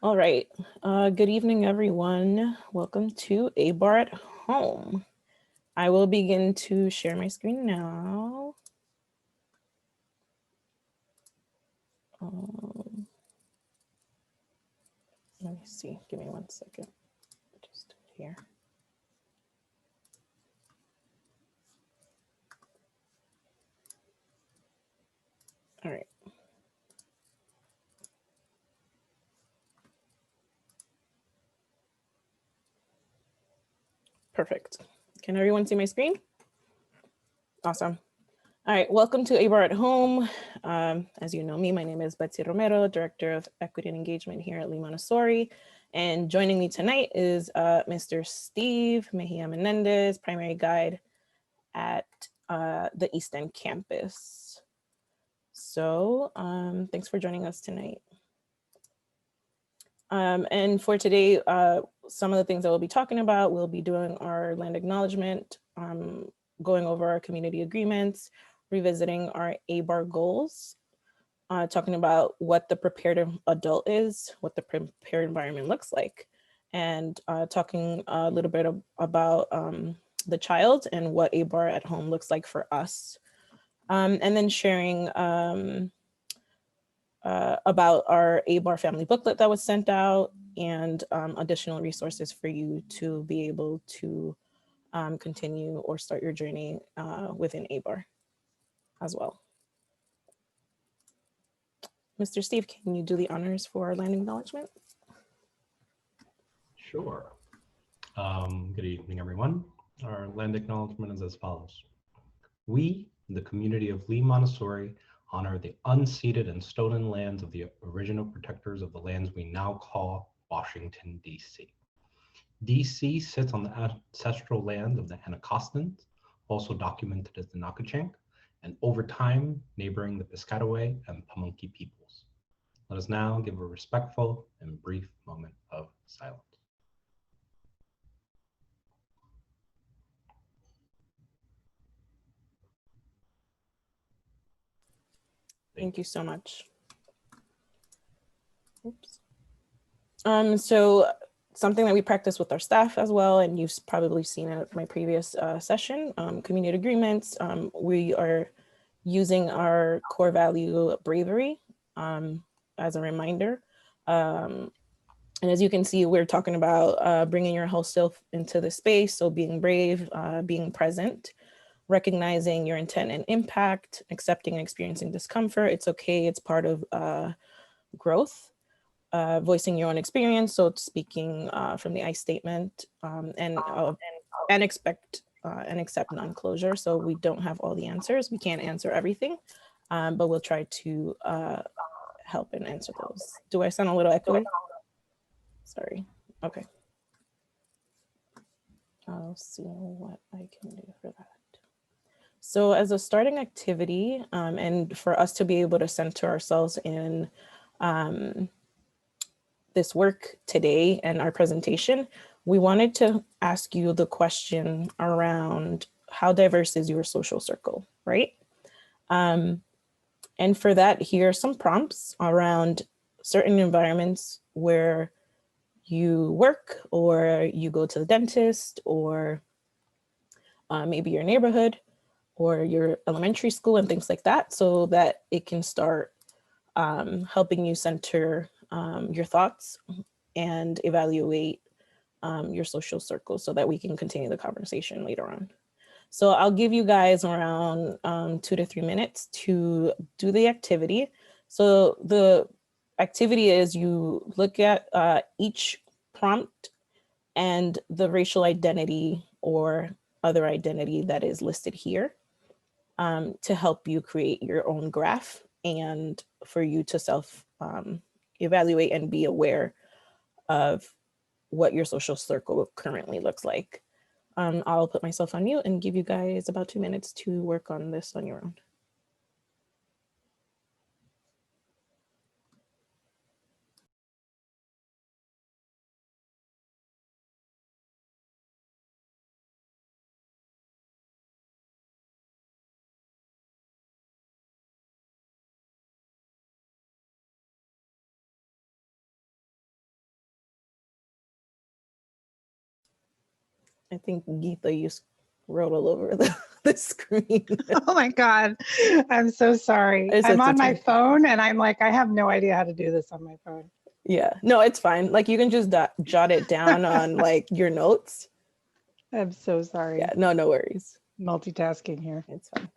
All right. Good evening, everyone. Welcome to ABAR at Home. I will begin to share my screen now. Let me see. Give me 1 second. Just do it here. All right. Perfect. Can everyone see my screen? Awesome. All right, welcome to ABAR at Home. As you know me, my name is Betsy Romero, Director of Equity and Engagement here at Lee Montessori. And joining me tonight is Mr. Steve Mejia Menendez, Primary Guide at the East End campus. So thanks for joining us tonight. And for today, some of the things that we'll be talking about, we'll be doing our land acknowledgement, going over our community agreements, revisiting our ABAR goals, talking about what the prepared adult is, what the prepared environment looks like, and talking a little bit about the child and what ABAR at home looks like for us. And then sharing about our ABAR family booklet that was sent out and additional resources for you to be able to continue or start your journey within ABAR as well. Mr. Steve, can you do the honors for our land acknowledgement? Sure. Good evening, everyone. Our land acknowledgement is as follows. We, the community of Lee Montessori, honor the unceded and stolen lands of the original protectors of the lands we now call Washington, D.C. D.C. sits on the ancestral land of the Anacostans, also documented as the Nakachank, and over time, neighboring the Piscataway and Pamunkey peoples. Let us now give a respectful and brief moment of silence. Thank you so much. Oops. So something that we practice with our staff as well, and you've probably seen it at my previous session, community agreements. We are using our core value bravery as a reminder. And as you can see, we're talking about bringing your whole self into the space. So being brave, being present, recognizing your intent and impact, accepting and experiencing discomfort. It's okay. It's part of growth. Voicing your own experience. So speaking from the I statement and expect and accept non-closure. So we don't have all the answers. We can't answer everything, but we'll try to help and answer those. Do I sound a little echoey? Sorry. Okay. I'll see what I can do for that. So as a starting activity, and for us to be able to center ourselves in this work today and our presentation, we wanted to ask you the question around how diverse is your social circle, right? And for that, here are some prompts around certain environments where you work or you go to the dentist or maybe your neighborhood or your elementary school and things like that, so that it can start helping you center your thoughts and evaluate your social circle so that we can continue the conversation later on. So I'll give you guys around 2 to 3 minutes to do the activity. So the activity is you look at each prompt and the racial identity or other identity that is listed here to help you create your own graph and for you to self evaluate and be aware of what your social circle currently looks like. I'll put myself on mute and give you guys about 2 minutes to work on this on your own. I think Geetha, you wrote all over the screen. Oh my God. I'm so sorry. I'm on my phone and I'm like, I have no idea how to do this on my phone. Yeah, no, it's fine. Like you can just jot it down on like your notes. I'm so sorry. Yeah, no worries. Multitasking here. It's fine.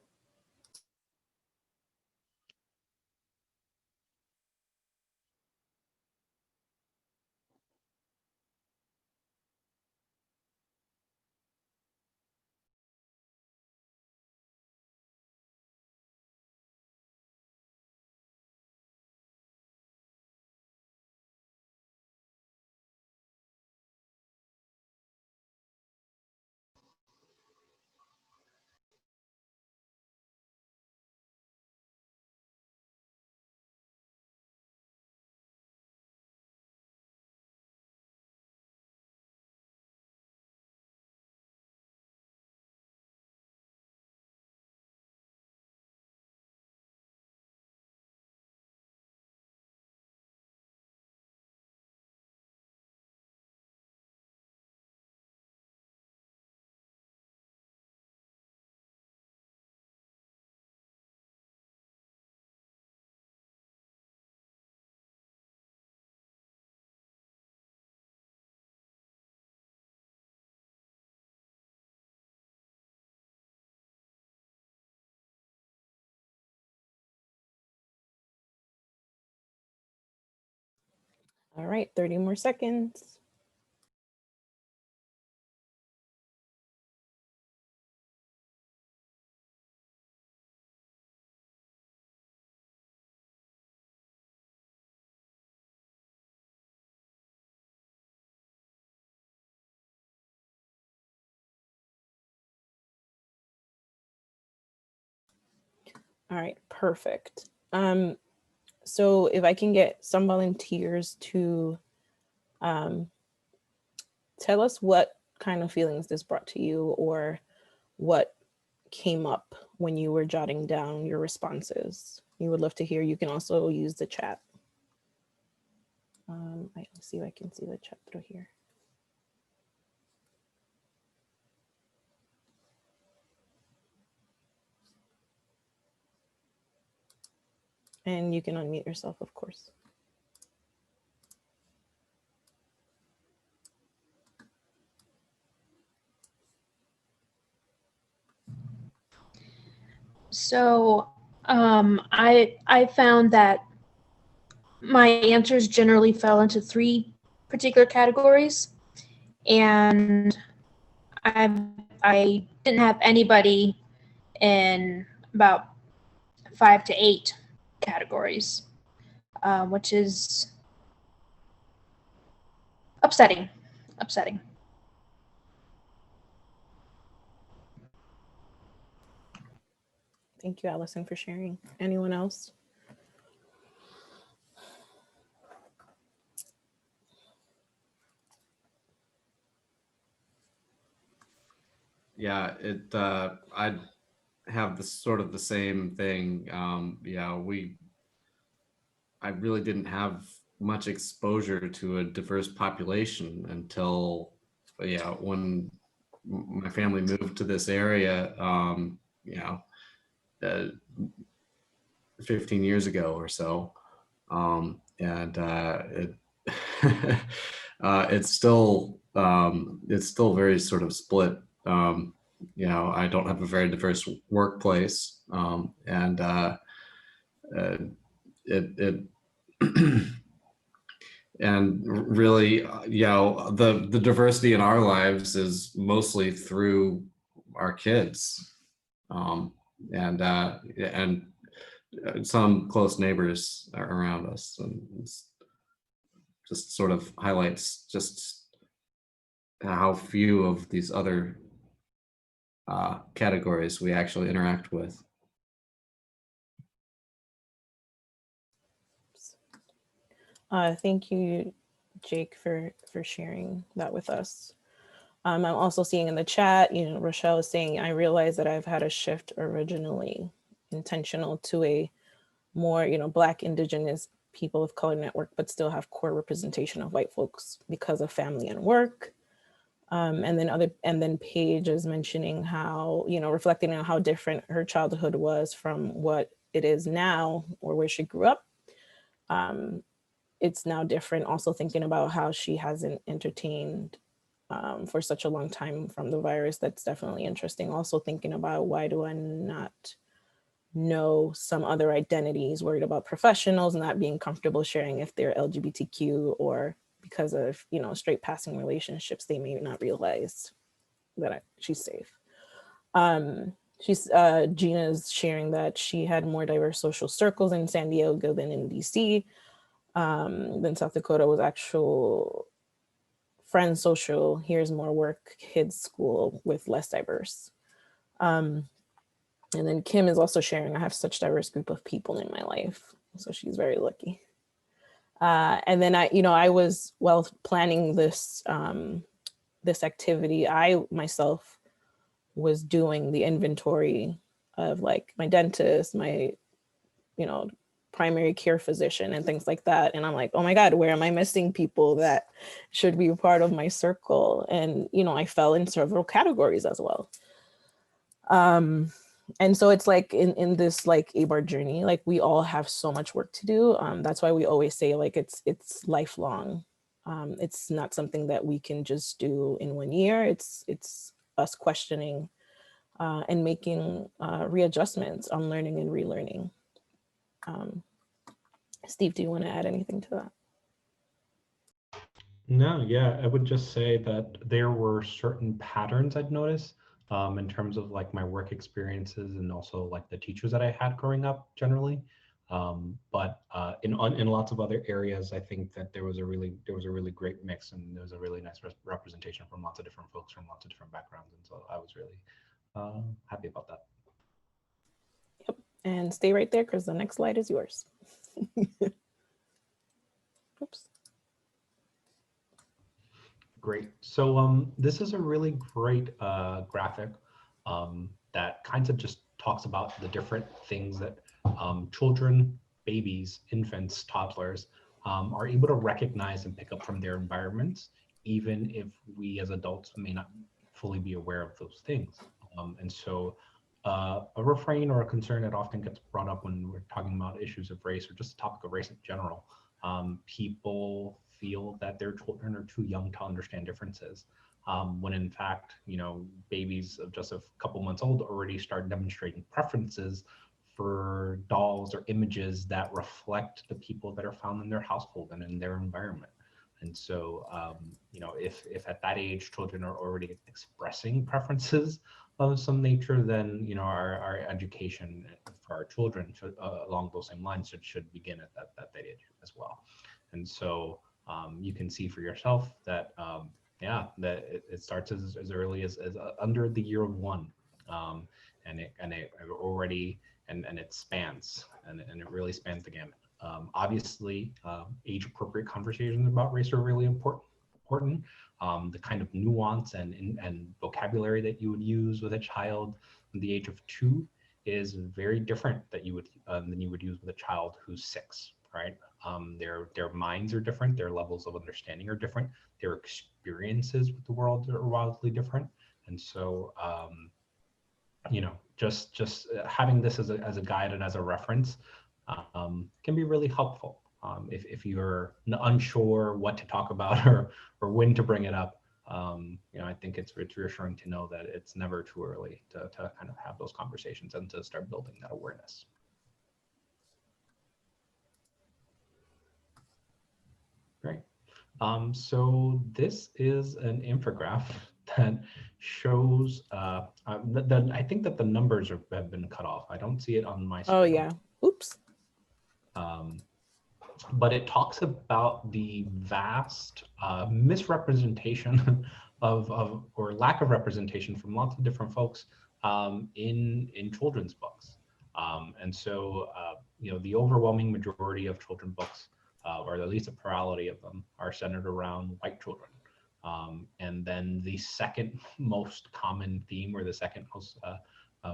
All right, 30 more seconds. All right, perfect. So if I can get some volunteers to tell us what kind of feelings this brought to you or what came up when you were jotting down your responses. We would love to hear. You can also use the chat. Let's see if I can see the chat through here. And you can unmute yourself, of course. So I found that my answers generally fell into 3 particular categories, and I didn't have anybody in about 5 to 8 categories, which is upsetting. Thank you, Allison, for sharing. Anyone else? Yeah, I have this sort of the same thing. Yeah, I really didn't have much exposure to a diverse population until, yeah, when my family moved to this area, you know, uh, 15 years ago or so. And it's still very sort of split. You know, I don't have a very diverse workplace, and it and really, you know, the diversity in our lives is mostly through our kids, and some close neighbors around us, and it's just sort of highlights just how few of these other categories we actually interact with. Thank you, Jake, for sharing that with us. I'm also seeing in the chat, you know, Rochelle is saying, I realize that I've had a shift originally intentional to a more, you know, Black, Indigenous, people of color network, but still have core representation of white folks because of family and work. And then Paige is mentioning how, you know, reflecting on how different her childhood was from what it is now or where she grew up. It's now different. Also thinking about how she hasn't entertained for such a long time from the virus. That's definitely interesting. Also thinking about, why do I not know some other identities, worried about professionals not being comfortable sharing if they're LGBTQ, or because of, you know, straight passing relationships, they may not realize that she's safe. Gina's sharing that she had more diverse social circles in San Diego than in DC. Then South Dakota was actual friends social. Here's more work, kids school with less diverse. And then Kim is also sharing, I have such diverse group of people in my life. So she's very lucky. And then I was, while planning this, this activity, I myself was doing the inventory of like my dentist, my, you know, primary care physician and things like that. And I'm like, oh my God, where am I missing people that should be a part of my circle? And, you know, I fell in several categories as well. And so it's like in this like ABAR journey, like we all have so much work to do. That's why we always say like it's lifelong. It's not something that we can just do in 1 year. It's us questioning and making readjustments on learning and relearning. Steve, do you want to add anything to that? No, yeah, I would just say that there were certain patterns I'd noticed in terms of like my work experiences and also like the teachers that I had growing up generally. But in lots of other areas, I think that there was a really great mix, and there was a really nice representation from lots of different folks from lots of different backgrounds, and so I was really happy about that. Yep, and stay right there because the next slide is yours. Oops. Great. So this is a really great graphic that kind of just talks about the different things that children, babies, infants, toddlers are able to recognize and pick up from their environments, even if we as adults may not fully be aware of those things. And so a refrain or a concern that often gets brought up when we're talking about issues of race or just the topic of race in general, people feel that their children are too young to understand differences, when in fact, you know, babies of just a couple months old already start demonstrating preferences for dolls or images that reflect the people that are found in their household and in their environment. And so, you know, if at that age children are already expressing preferences of some nature, then, you know, our education for our children should, along those same lines should begin at that age as well. And so you can see for yourself that, yeah, that it starts as early as under the year of one, and it already and it spans and it really spans the gamut. Obviously, age-appropriate conversations about race are really important. The kind of nuance and vocabulary that you would use with a child at the age of 2 is very different than you would use with a child who's 6, right? Their minds are different, their levels of understanding are different, their experiences with the world are wildly different, and so you know, just having this as a guide and as a reference can be really helpful if you're unsure what to talk about or when to bring it up. You know, I think it's reassuring to know that it's never too early to kind of have those conversations and to start building that awareness. Great. So this is an infographic that shows, I think that the numbers have been cut off. I don't see it on my screen. Oh yeah, oops. But it talks about the vast misrepresentation of or lack of representation from lots of different folks in children's books. And so, you know, the overwhelming majority of children's books, or at least a plurality of them, are centered around white children. And then the second most common theme, or the second most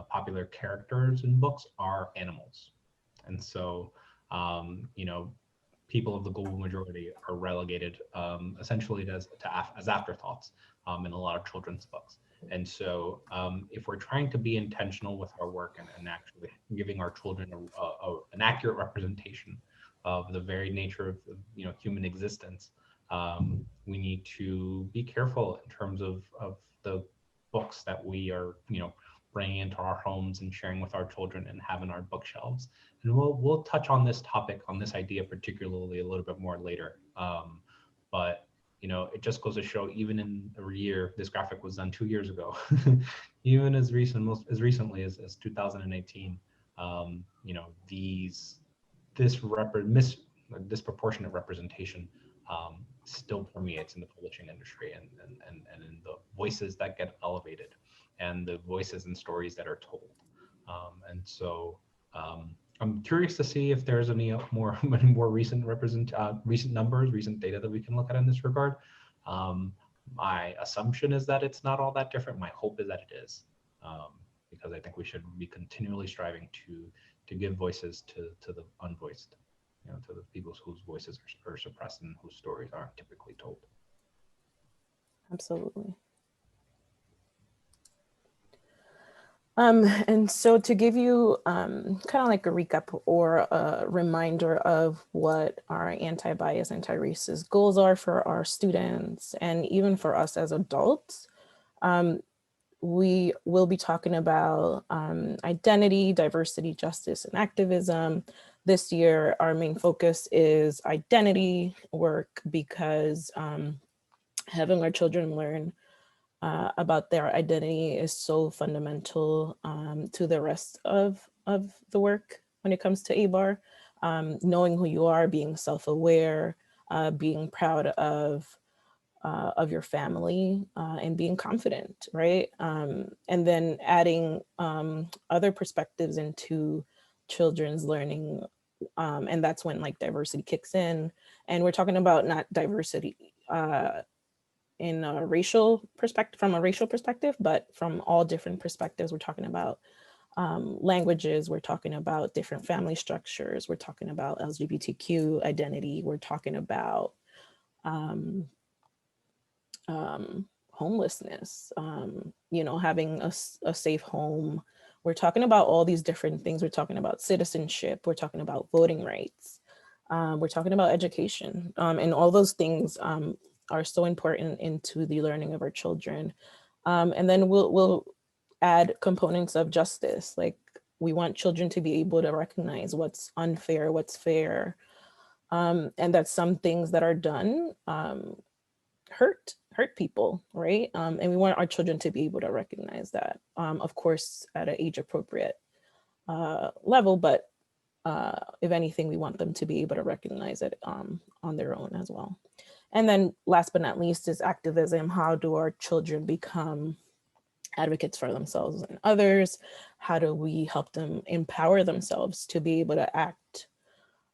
popular characters in books, are animals. And so, you know, people of the global majority are relegated essentially as afterthoughts in a lot of children's books. And so if we're trying to be intentional with our work and actually giving our children an accurate representation of the very nature of human existence, we need to be careful in terms of the books that we are bringing into our homes and sharing with our children and have in our bookshelves. And we'll touch on this topic, on this idea particularly a little bit more later. But it just goes to show, even in a year, this graphic was done 2 years ago, even as recently as 2018, this disproportionate representation still permeates in the publishing industry and in the voices that get elevated and the voices and stories that are told. And so I'm curious to see if there's any more recent numbers, recent data that we can look at in this regard. My assumption is that it's not all that different. My hope is that it is, because I think we should be continually striving to give voices to the unvoiced, to the people whose voices are suppressed and whose stories aren't typically told. Absolutely. And so to give you kind of like a recap or a reminder of what our anti-bias, anti-racist goals are for our students and even for us as adults, we will be talking about identity, diversity, justice, and activism. This year, our main focus is identity work because having our children learn about their identity is so fundamental to the rest of the work when it comes to ABAR. Knowing who you are, being self-aware, being proud of your family, and being confident, right? And then adding other perspectives into children's learning. And that's when like diversity kicks in. And we're talking about not diversity in a racial perspective, from a racial perspective, but from all different perspectives. We're talking about languages, we're talking about different family structures, we're talking about LGBTQ identity, we're talking about homelessness, having a safe home. We're talking about all these different things. We're talking about citizenship, we're talking about voting rights, we're talking about education, and all those things are so important into the learning of our children. And then we'll add components of justice. Like we want children to be able to recognize what's unfair, what's fair, and that some things that are done hurt people, right? And we want our children to be able to recognize that, of course, at an age appropriate level, but if anything, we want them to be able to recognize it on their own as well. And then last but not least is activism. How do our children become advocates for themselves and others? How do we help them empower themselves to be able to act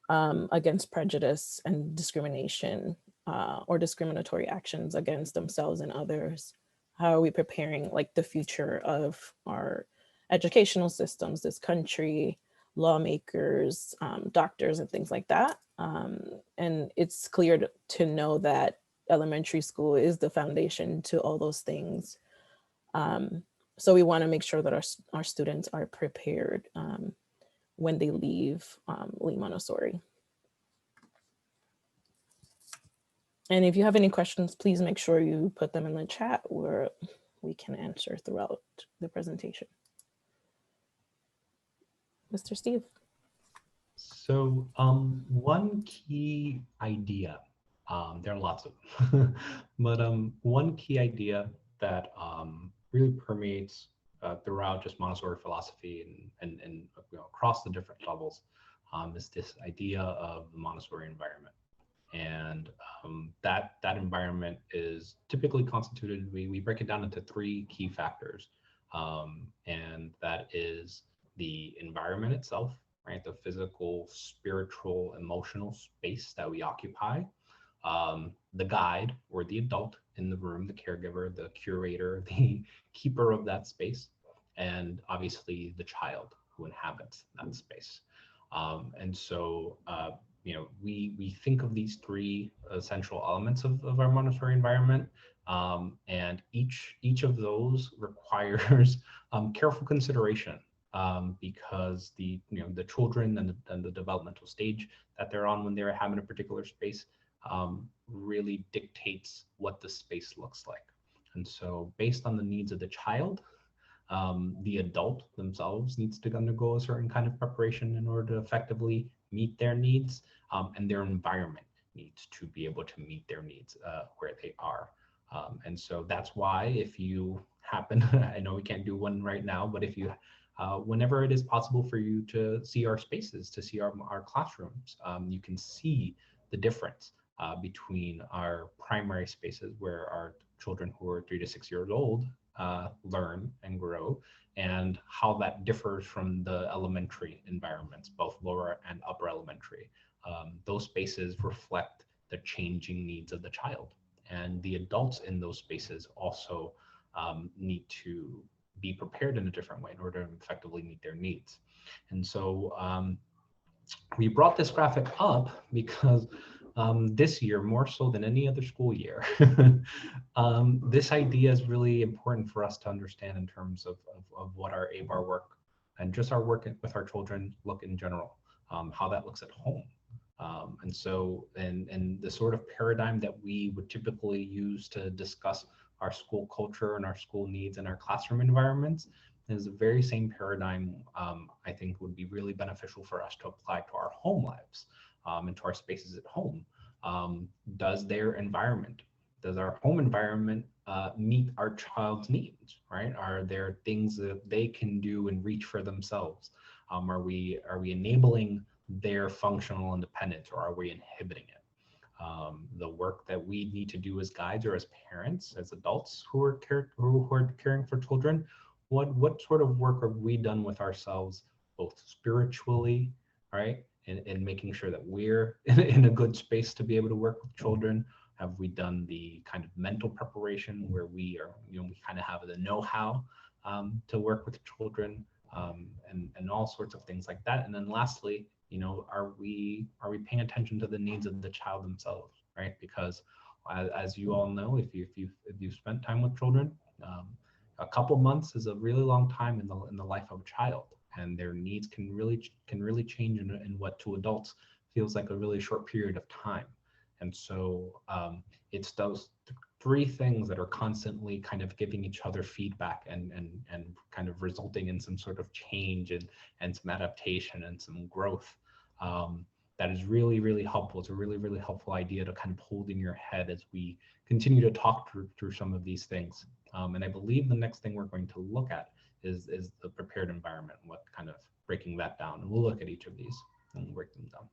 against prejudice and discrimination or discriminatory actions against themselves and others? How are we preparing like the future of our educational systems, this country, lawmakers, doctors, and things like that? And it's clear to know that elementary school is the foundation to all those things. So we want to make sure that our students are prepared when they leave Lee Montessori. And if you have any questions, please make sure you put them in the chat where we can answer throughout the presentation. Mr. Steve. So one key idea, there are lots of them, but one key idea that really permeates throughout just Montessori philosophy and across the different levels is this idea of the Montessori environment. And that environment is typically constituted, we break it down into 3 key factors. And that is the environment itself, right? The physical, spiritual, emotional space that we occupy, the guide or the adult in the room, the caregiver, the curator, the keeper of that space, and obviously the child who inhabits that space. And so we think of these three essential elements of our Montessori environment, and each of those requires careful consideration, because the children and the developmental stage that they're on when they're having a particular space really dictates what the space looks like. And so based on the needs of the child, the adult themselves needs to undergo a certain kind of preparation in order to effectively meet their needs, and their environment needs to be able to meet their needs where they are. And so that's why if you happen, I know we can't do one right now, but if you, whenever it is possible for you to see our spaces, to see our classrooms, you can see the difference between our primary spaces where our children who are 3 to 6 years old learn and grow, and how that differs from the elementary environments, both lower and upper elementary. Those spaces reflect the changing needs of the child, and the adults in those spaces also need to be prepared in a different way in order to effectively meet their needs. And so we brought this graphic up because this year, more so than any other school year, this idea is really important for us to understand in terms of what our ABAR work and just our work with our children look in general, how that looks at home. And so, and the sort of paradigm that we would typically use to discuss our school culture and our school needs and our classroom environments is the very same paradigm I think would be really beneficial for us to apply to our home lives, and to our spaces at home. Does their environment, does our home environment meet our child's needs, right? Are there things that they can do and reach for themselves? Are we enabling their functional independence, or are we inhibiting it? The work that we need to do as guides or as parents, as adults who are caring for children, what sort of work have we done with ourselves, both spiritually, right, and making sure that we're in a good space to be able to work with children? Have we done the kind of mental preparation where we are, we kind of have the know-how to work with children, and all sorts of things like that? And then lastly, are we paying attention to the needs of the child themselves, right? Because as you all know, if you've spent time with children, a couple months is a really long time in the life of a child, and their needs can really change in what to adults feels like a really short period of time. And so it's those three things that are constantly kind of giving each other feedback and kind of resulting in some sort of change and some adaptation and some growth. That is really, really helpful. It's a really, really helpful idea to kind of hold in your head as we continue to talk through some of these things. And I believe the next thing we're going to look at is the prepared environment, what kind of breaking that down. And we'll look at each of these and break them down.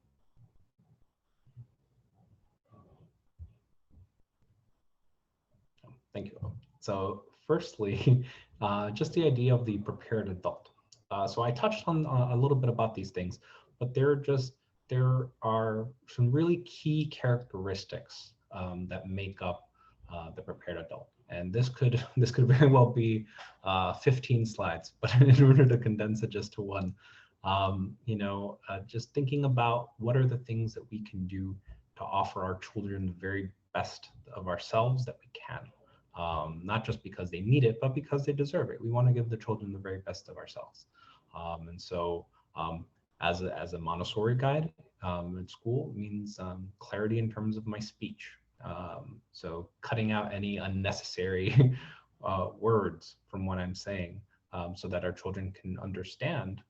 Thank you. So firstly, just the idea of the prepared adult. So I touched on a little bit about these things, but there are some really key characteristics that make up the prepared adult. And this could very well be 15 slides, but in order to condense it just to one, just thinking about what are the things that we can do to offer our children the very best of ourselves that we can. Not just because they need it, but because they deserve it. We want to give the children the very best of ourselves. And so as a Montessori guide in school means clarity in terms of my speech. So cutting out any unnecessary words from what I'm saying, so that our children can understand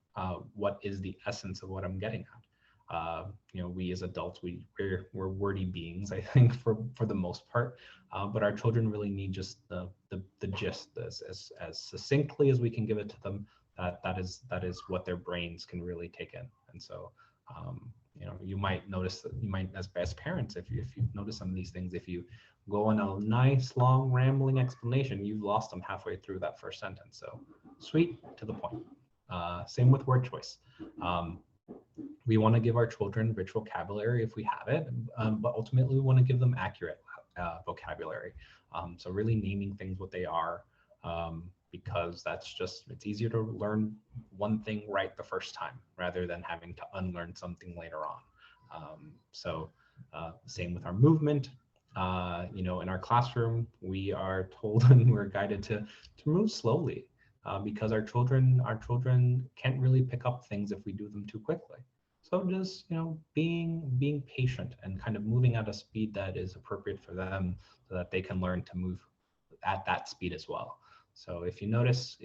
what is the essence of what I'm getting at. We as adults, we're wordy beings, I think, for the most part, but our children really need just the gist, as succinctly as we can give it to them. That is what their brains can really take in. And so you might notice that, as parents, if you notice some of these things, if you go on a nice long rambling explanation, you've lost them halfway through that first sentence. So sweet, to the point. Same with word choice. We want to give our children rich vocabulary if we have it, but ultimately we want to give them accurate vocabulary. So really naming things what they are, because it's easier to learn one thing right the first time rather than having to unlearn something later on. Same with our movement. In our classroom, we are told and we're guided to move slowly, because our children can't really pick up things if we do them too quickly. So just being patient and kind of moving at a speed that is appropriate for them, so that they can learn to move at that speed as well. So if you notice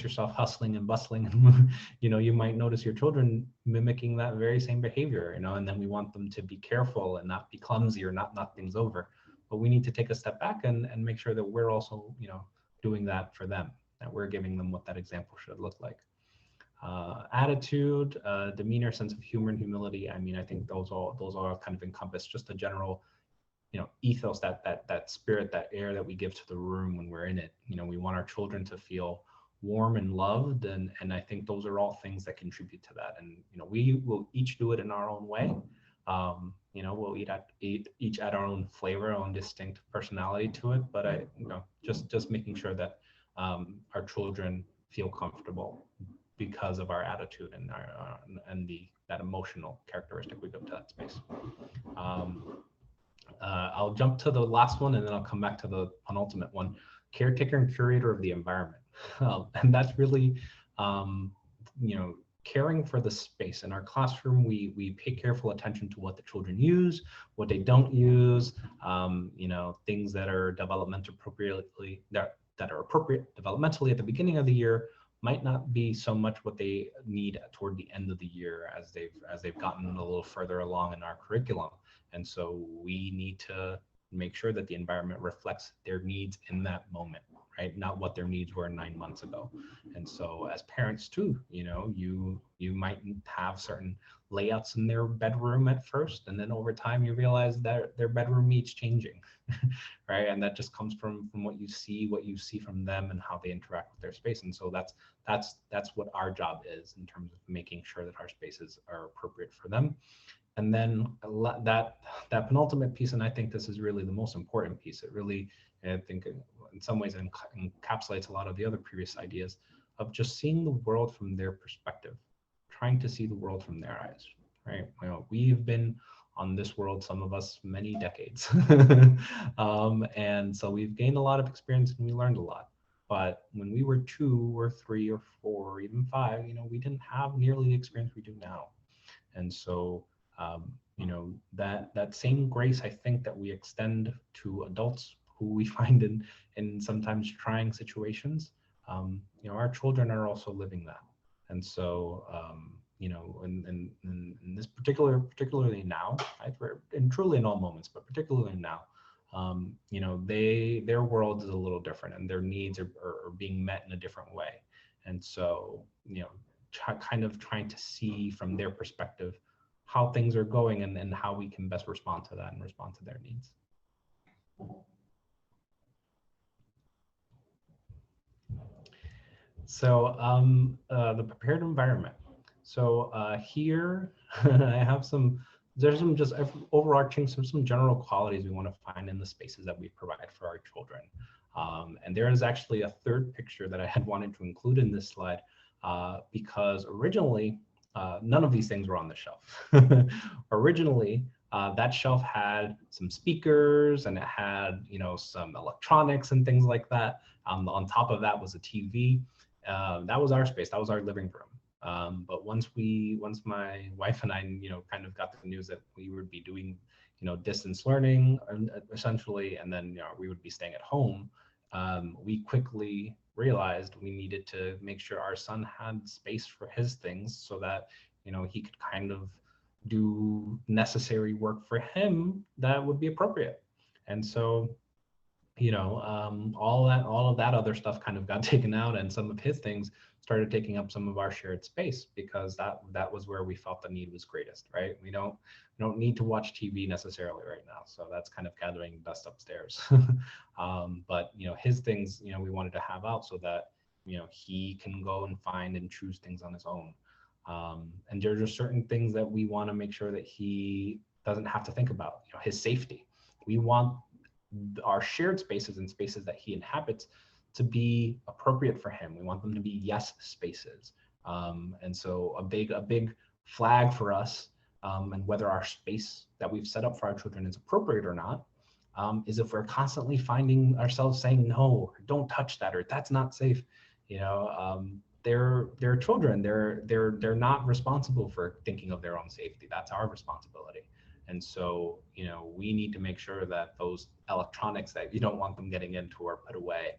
yourself hustling and bustling, you might notice your children mimicking that very same behavior, and then we want them to be careful and not be clumsy or not knock things over. But we need to take a step back and make sure that we're also, doing that for them, that we're giving them what that example should look like. Attitude, demeanor, sense of humor, and humility. I mean, I think those all kind of encompass just a general, ethos, that spirit, that air that we give to the room when we're in it. We want our children to feel warm and loved, and I think those are all things that contribute to that. And we will each do it in our own way. We'll each add our own flavor, our own distinct personality to it. But just making sure that our children feel comfortable because of our attitude and that emotional characteristic we give to that space. I'll jump to the last one, and then I'll come back to the penultimate one: caretaker and curator of the environment. And that's really, caring for the space. In our classroom, we pay careful attention to what the children use, what they don't use, things that are that are appropriate developmentally at the beginning of the year might not be so much what they need toward the end of the year, as they've gotten a little further along in our curriculum. And so we need to make sure that the environment reflects their needs in that moment, right? Not what their needs were 9 months ago. And so as parents too, you might have certain layouts in their bedroom at first, and then over time you realize that their bedroom needs changing, right? And that just comes from what you see from them and how they interact with their space. And so that's what our job is in terms of making sure that our spaces are appropriate for them. And then that penultimate piece, and I think this is really the most important piece. It really, I think, in some ways encapsulates a lot of the other previous ideas of just seeing the world from their perspective, trying to see the world from their eyes, right? We've been on this world, some of us, many decades. And so we've gained a lot of experience and we learned a lot. But when we were 2 or 3 or 4 or even 5, we didn't have nearly the experience we do now. And so that same grace, I think, that we extend to adults who we find in sometimes trying situations, our children are also living that. And so, in this particularly now, and truly in all moments, but particularly now, their world is a little different, and their needs are being met in a different way. And so, kind of trying to see from their perspective how things are going and how we can best respond to that and respond to their needs. So the prepared environment. So here I have there's some just overarching, some general qualities we want to find in the spaces that we provide for our children. And there is actually a third picture that I had wanted to include in this slide because originally, none of these things were on the shelf. Originally, that shelf had some speakers and it had, some electronics and things like that. On top of that was a TV. That was our space. That was our living room. But once my wife and I, kind of got the news that we would be doing, distance learning essentially, and then we would be staying at home, we quickly realized we needed to make sure our son had space for his things so that he could kind of do necessary work for him that would be appropriate. And so all of that other stuff kind of got taken out, and some of his things started taking up some of our shared space because that was where we felt the need was greatest, right? We don't need to watch TV necessarily right now, so that's kind of gathering dust upstairs. But his things, we wanted to have out so that he can go and find and choose things on his own. And there are just certain things that we want to make sure that he doesn't have to think about. His safety. We want our shared spaces and spaces that he inhabits to be appropriate for him. We want them to be yes spaces. And so a big flag for us and whether our space that we've set up for our children is appropriate or not, is if we're constantly finding ourselves saying, no, don't touch that, or that's not safe. You know, they're children. They're not responsible for thinking of their own safety. That's our responsibility. And so, you know, we need to make sure that those electronics that you don't want them getting into are put away.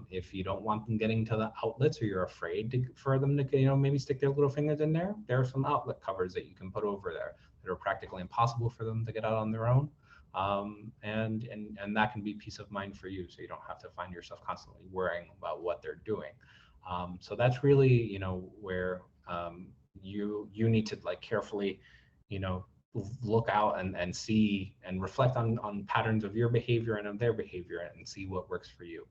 If you don't want them getting to the outlets, or you're afraid for them to, you know, maybe stick their little fingers in there, there are some outlet covers that you can put over there that are practically impossible for them to get out on their own. And that can be peace of mind for you, so you don't have to find yourself constantly worrying about what they're doing. So that's really, you know, where you need to like carefully, you know, look out and see and reflect on patterns of your behavior and of their behavior, and see what works for you.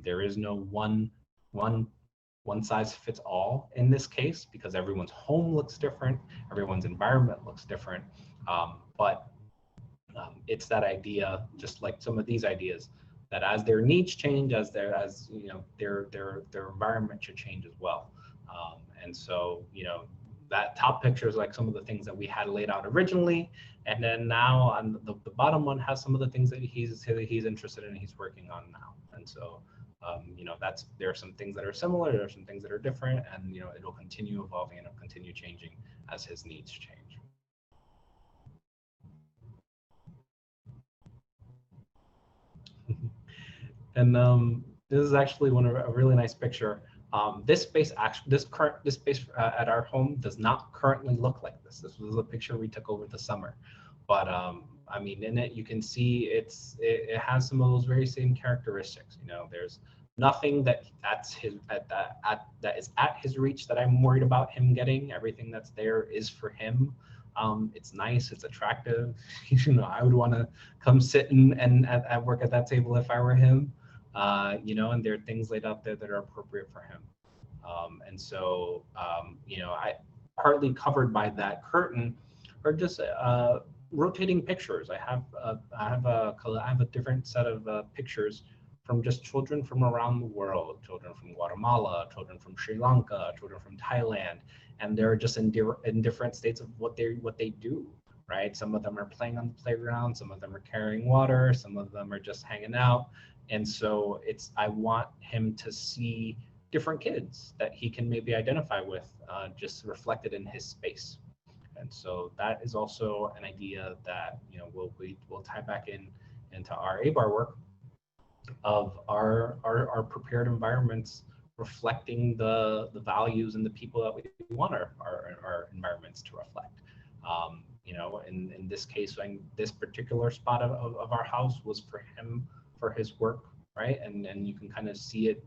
There is no one size fits all in this case, because everyone's home looks different, everyone's environment looks different. But it's that idea, just like some of these ideas, that as their needs change, as you know, their environment should change as well. And so, you know, that top picture is like some of the things that we had laid out originally, and then now on the bottom one has some of the things that he's interested in and he's working on now. And so, you know, there are some things that are similar, there are some things that are different, and you know, it'll continue evolving and it'll continue changing as his needs change. And this is actually a really nice picture. This space at our home does not currently look like this. This was a picture we took over the summer, but I mean, in it you can see it has some of those very same characteristics. You know, there's nothing that is at his reach that I'm worried about him getting. Everything that's there is for him. It's nice, it's attractive. You know, I would want to come sit and work at that table if I were him. You know, and there are things laid out there that are appropriate for him. And so, you know, partly covered by that curtain are just rotating pictures. I have a different set of pictures from just children from around the world, children from Guatemala, children from Sri Lanka, children from Thailand, and they're just in different states of what they do. Right? Some of them are playing on the playground, some of them are carrying water, some of them are just hanging out. And so I want him to see different kids that he can maybe identify with, just reflected in his space. And so that is also an idea that, you know, we'll tie back into our ABAR work of our prepared environments reflecting the values and the people that we want our environments to reflect. You know, in this case, this particular spot of our house was for him, for his work, right? And you can kind of see it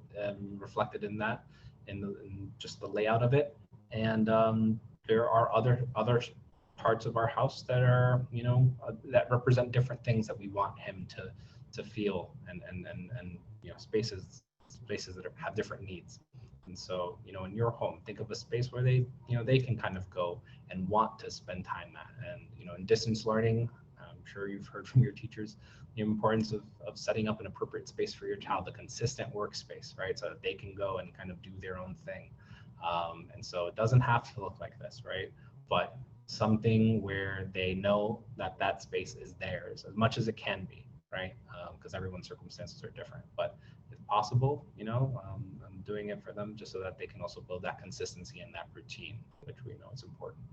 reflected in that, in just the layout of it. And there are other parts of our house that are, you know, that represent different things that we want him to feel, and you know, spaces that have different needs. And so, you know, in your home, think of a space where they can kind of go and want to spend time at. And, you know, in distance learning, I'm sure you've heard from your teachers the importance of setting up an appropriate space for your child, a consistent workspace, right? So that they can go and kind of do their own thing. And so it doesn't have to look like this, right? But something where they know that space is theirs as much as it can be, right? Because everyone's circumstances are different. But if possible, you know, I'm doing it for them just so that they can also build that consistency and that routine, which we know is important.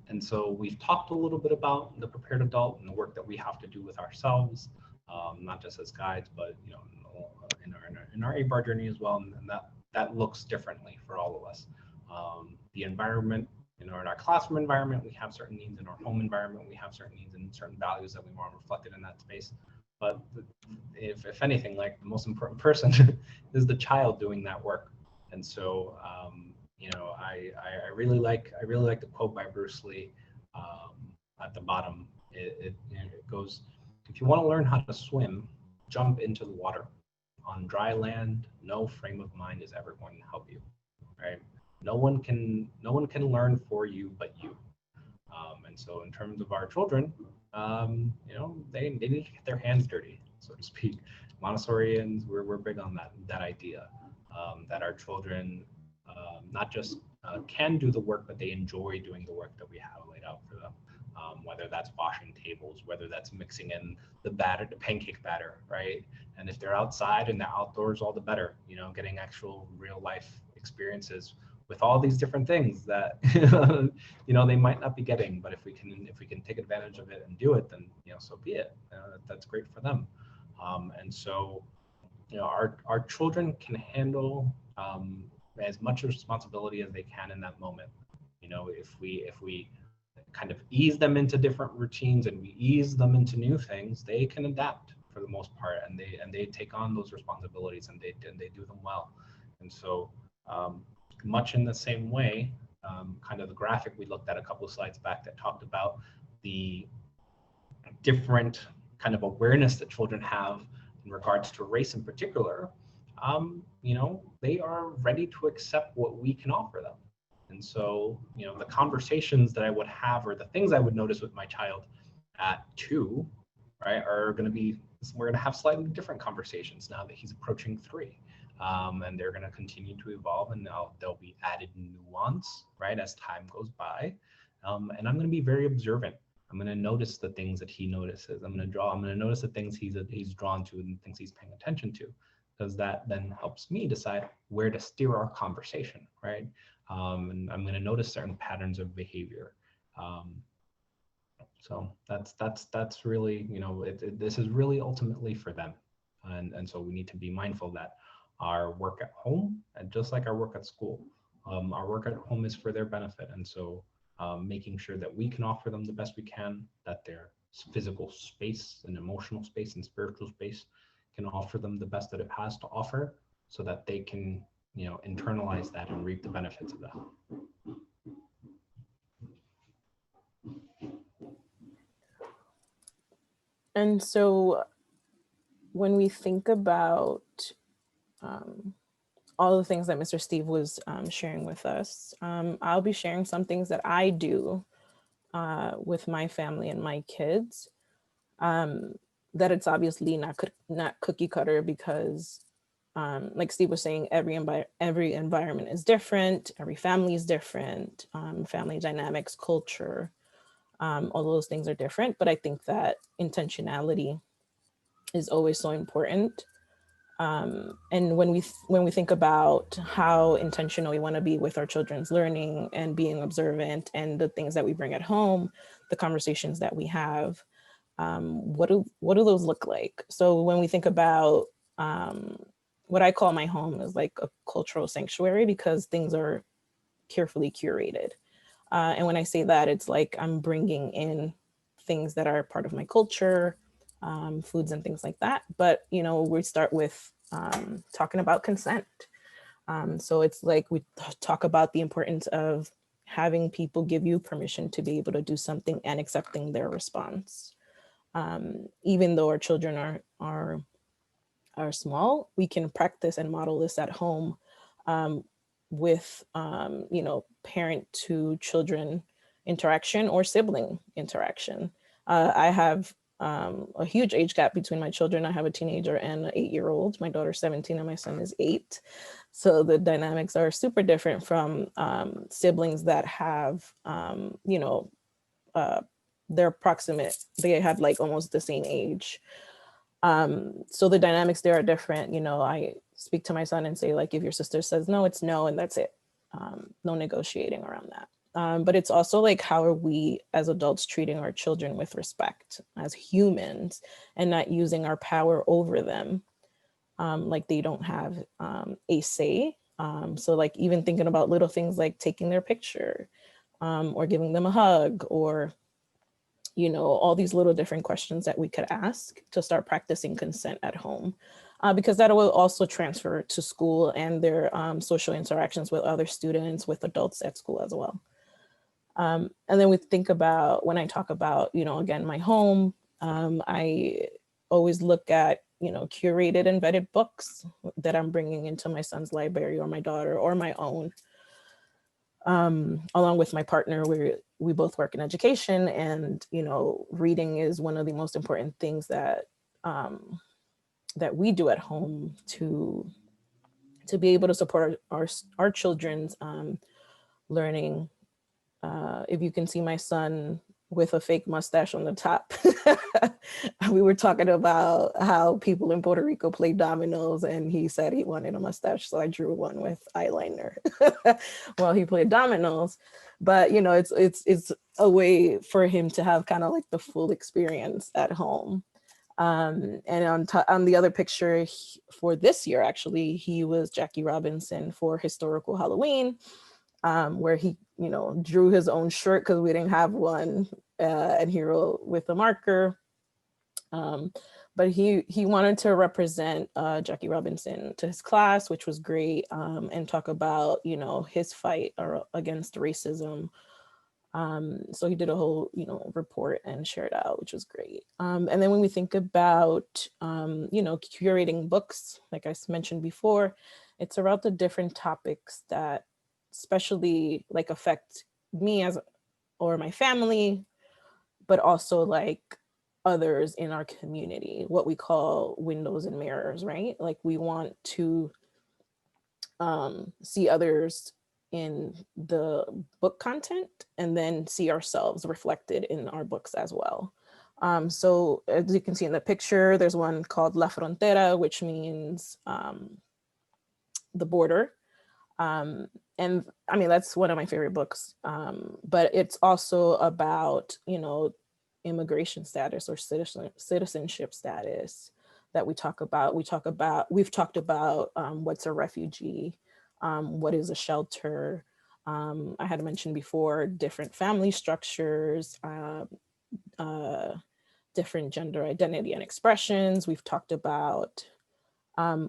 And so we've talked a little bit about the prepared adult and the work that we have to do with ourselves, not just as guides, but, you know, in our ABAR journey as well. And that looks differently for all of us. The environment, you know, in our classroom environment, we have certain needs. In our home environment, we have certain needs and certain values that we want reflected in that space. But if anything, like, the most important person is the child doing that work. And so, you know, I really like the quote by Bruce Lee at the bottom. It goes, if you want to learn how to swim, jump into the water. On dry land, no frame of mind is ever going to help you, right? No one can learn for you but you. And so in terms of our children, you know, they need to get their hands dirty, so to speak. Montessorians, we're big on that idea, that our children not just can do the work, but they enjoy doing the work that we have laid out for them. Whether that's washing tables, whether that's mixing in the batter, the pancake batter, right? And if they're outside and they're outdoors, all the better, you know, getting actual real life experiences with all these different things that, you know, they might not be getting, but if we can take advantage of it and do it, then, you know, so be it. That's great for them. And so, you know, our children can handle as much responsibility as they can in that moment. You know, if we kind of ease them into different routines and we ease them into new things, they can adapt for the most part, and they take on those responsibilities and they do them well. And so much in the same way, kind of the graphic we looked at a couple of slides back that talked about the different kind of awareness that children have in regards to race in particular, you know, they are ready to accept what we can offer them. And so, you know, the conversations that I would have or the things I would notice with my child at 2, right, are going to be, we're going to have slightly different conversations now that he's approaching 3. And they're going to continue to evolve, and there'll be added nuance, right, as time goes by. And I'm going to be very observant. I'm going to notice the things that he notices. I'm going to notice the things he's drawn to and things he's paying attention to, because that then helps me decide where to steer our conversation, right? And I'm going to notice certain patterns of behavior. So that's really, you know, this is really ultimately for them. And so we need to be mindful that our work at home, and just like our work at school, our work at home is for their benefit. And so making sure that we can offer them the best we can, that their physical space and emotional space and spiritual space can offer them the best that it has to offer, so that they can, you know, internalize that and reap the benefits of that. And so when we think about all the things that Mr. Steve was sharing with us, I'll be sharing some things that I do with my family and my kids, that it's obviously not cookie cutter, because like Steve was saying, every environment is different, every family is different, family dynamics, culture, all those things are different. But I think that intentionality is always so important. And when we think about how intentional we want to be with our children's learning and being observant, and the things that we bring at home, the conversations that we have, what do those look like? So when we think about what I call my home is like a cultural sanctuary, because things are carefully curated. And when I say that, it's like I'm bringing in things that are part of my culture, foods and things like that. But, you know, we start with talking about consent. So it's like we talk about the importance of having people give you permission to be able to do something and accepting their response. Even though our children are small, we can practice and model this at home with, you know, parent to children interaction or sibling interaction. I have a huge age gap between my children. I have a teenager and an 8-year-old. My daughter's 17 and my son is 8. So the dynamics are super different from siblings that have, you know, they're proximate. They have like almost the same age. So the dynamics there are different. You know, I speak to my son and say, like, if your sister says no, it's no, and that's it. No negotiating around that. But it's also like, how are we as adults treating our children with respect as humans, and not using our power over them like they don't have a say. So like even thinking about little things like taking their picture or giving them a hug, or, you know, all these little different questions that we could ask to start practicing consent at home. Because that will also transfer to school and their social interactions with other students, with adults at school as well. And then we think about, when I talk about, you know, again, my home, I always look at, you know, curated and vetted books that I'm bringing into my son's library, or my daughter, or my own. Along with my partner, we both work in education, and, you know, reading is one of the most important things that that we do at home to to be able to support our children's learning. If you can see my son with a fake mustache on the top, we were talking about how people in Puerto Rico play dominoes, and he said he wanted a mustache, so I drew one with eyeliner while he played dominoes. But you know, it's a way for him to have kind of like the full experience at home. And on the other picture for this year, actually, he was Jackie Robinson for Historical Halloween, where he, you know, drew his own shirt because we didn't have one, and he wrote with a marker. But he wanted to represent Jackie Robinson to his class, which was great, and talk about, you know, his fight against racism. So he did a whole, you know, report and shared out, which was great. And then when we think about, you know, curating books, like I mentioned before, it's about the different topics that especially like affect me or my family, but also like others in our community, what we call windows and mirrors, right? Like we want to see others in the book content and then see ourselves reflected in our books as well. So as you can see in the picture, there's one called La Frontera, which means the border. And I mean, that's one of my favorite books, but it's also about, you know, immigration status or citizenship status that we talk about. We've talked about what's a refugee, what is a shelter. I had mentioned before, different family structures, different gender identity and expressions. We've talked about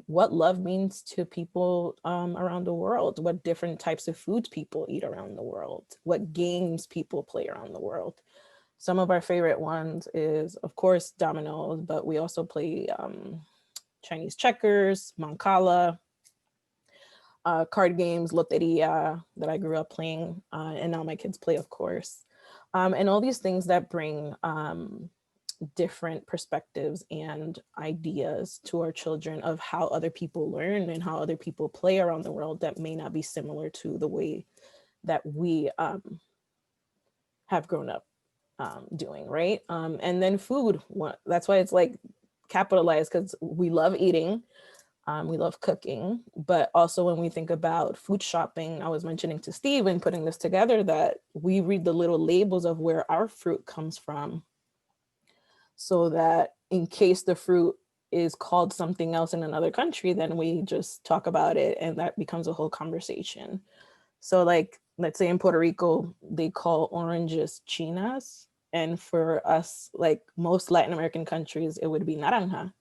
what love means to people around the world, what different types of foods people eat around the world, what games people play around the world. Some of our favorite ones is, of course, dominoes, but we also play Chinese checkers, mancala, card games, loteria, that I grew up playing, and now my kids play, of course. And all these things that bring different perspectives and ideas to our children of how other people learn and how other people play around the world that may not be similar to the way that we have grown up doing, right? And then food, that's why it's like capitalized, because we love eating, we love cooking, but also when we think about food shopping, I was mentioning to Steve and putting this together that we read the little labels of where our fruit comes from, so that in case the fruit is called something else in another country, then we just talk about it and that becomes a whole conversation. So like, let's say in Puerto Rico, they call oranges chinas. And for us, like most Latin American countries, it would be naranja.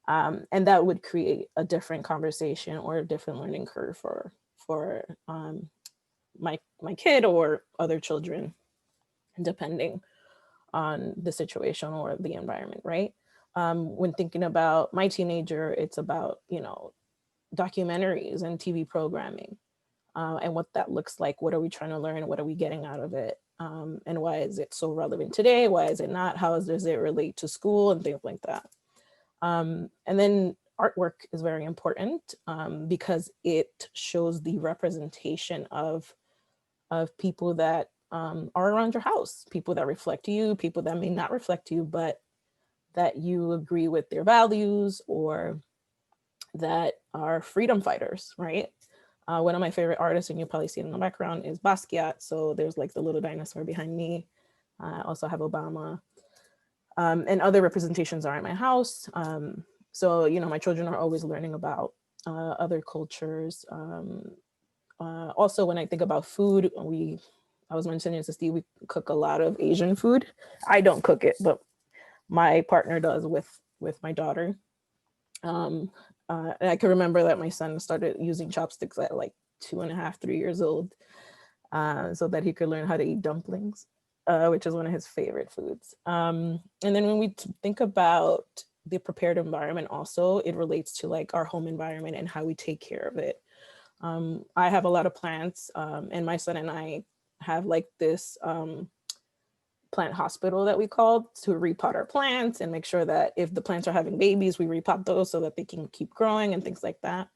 And that would create a different conversation or a different learning curve for my kid or other children, depending on the situation or the environment, right? When thinking about my teenager, it's about, you know, documentaries and TV programming, and what that looks like. What are we trying to learn? What are we getting out of it? And why is it so relevant today? Why is it not? How does it relate to school and things like that? And then artwork is very important, because it shows the representation of people that are around your house, people that reflect you, people that may not reflect you, but that you agree with their values or that are freedom fighters, right? One of my favorite artists, and you'll probably see it in the background, is Basquiat. So there's like the little dinosaur behind me. I also have Obama. And other representations are in my house. So, you know, my children are always learning about other cultures. Also, when I think about food, I was mentioning to Steve, we cook a lot of Asian food. I don't cook it, but my partner does with my daughter. And I can remember that my son started using chopsticks at like 2.5, 3 years old, so that he could learn how to eat dumplings, which is one of his favorite foods. And then when we think about the prepared environment also, it relates to like our home environment and how we take care of it. I have a lot of plants, and my son and I have like this plant hospital that we call to repot our plants and make sure that if the plants are having babies, we repot those so that they can keep growing and things like that.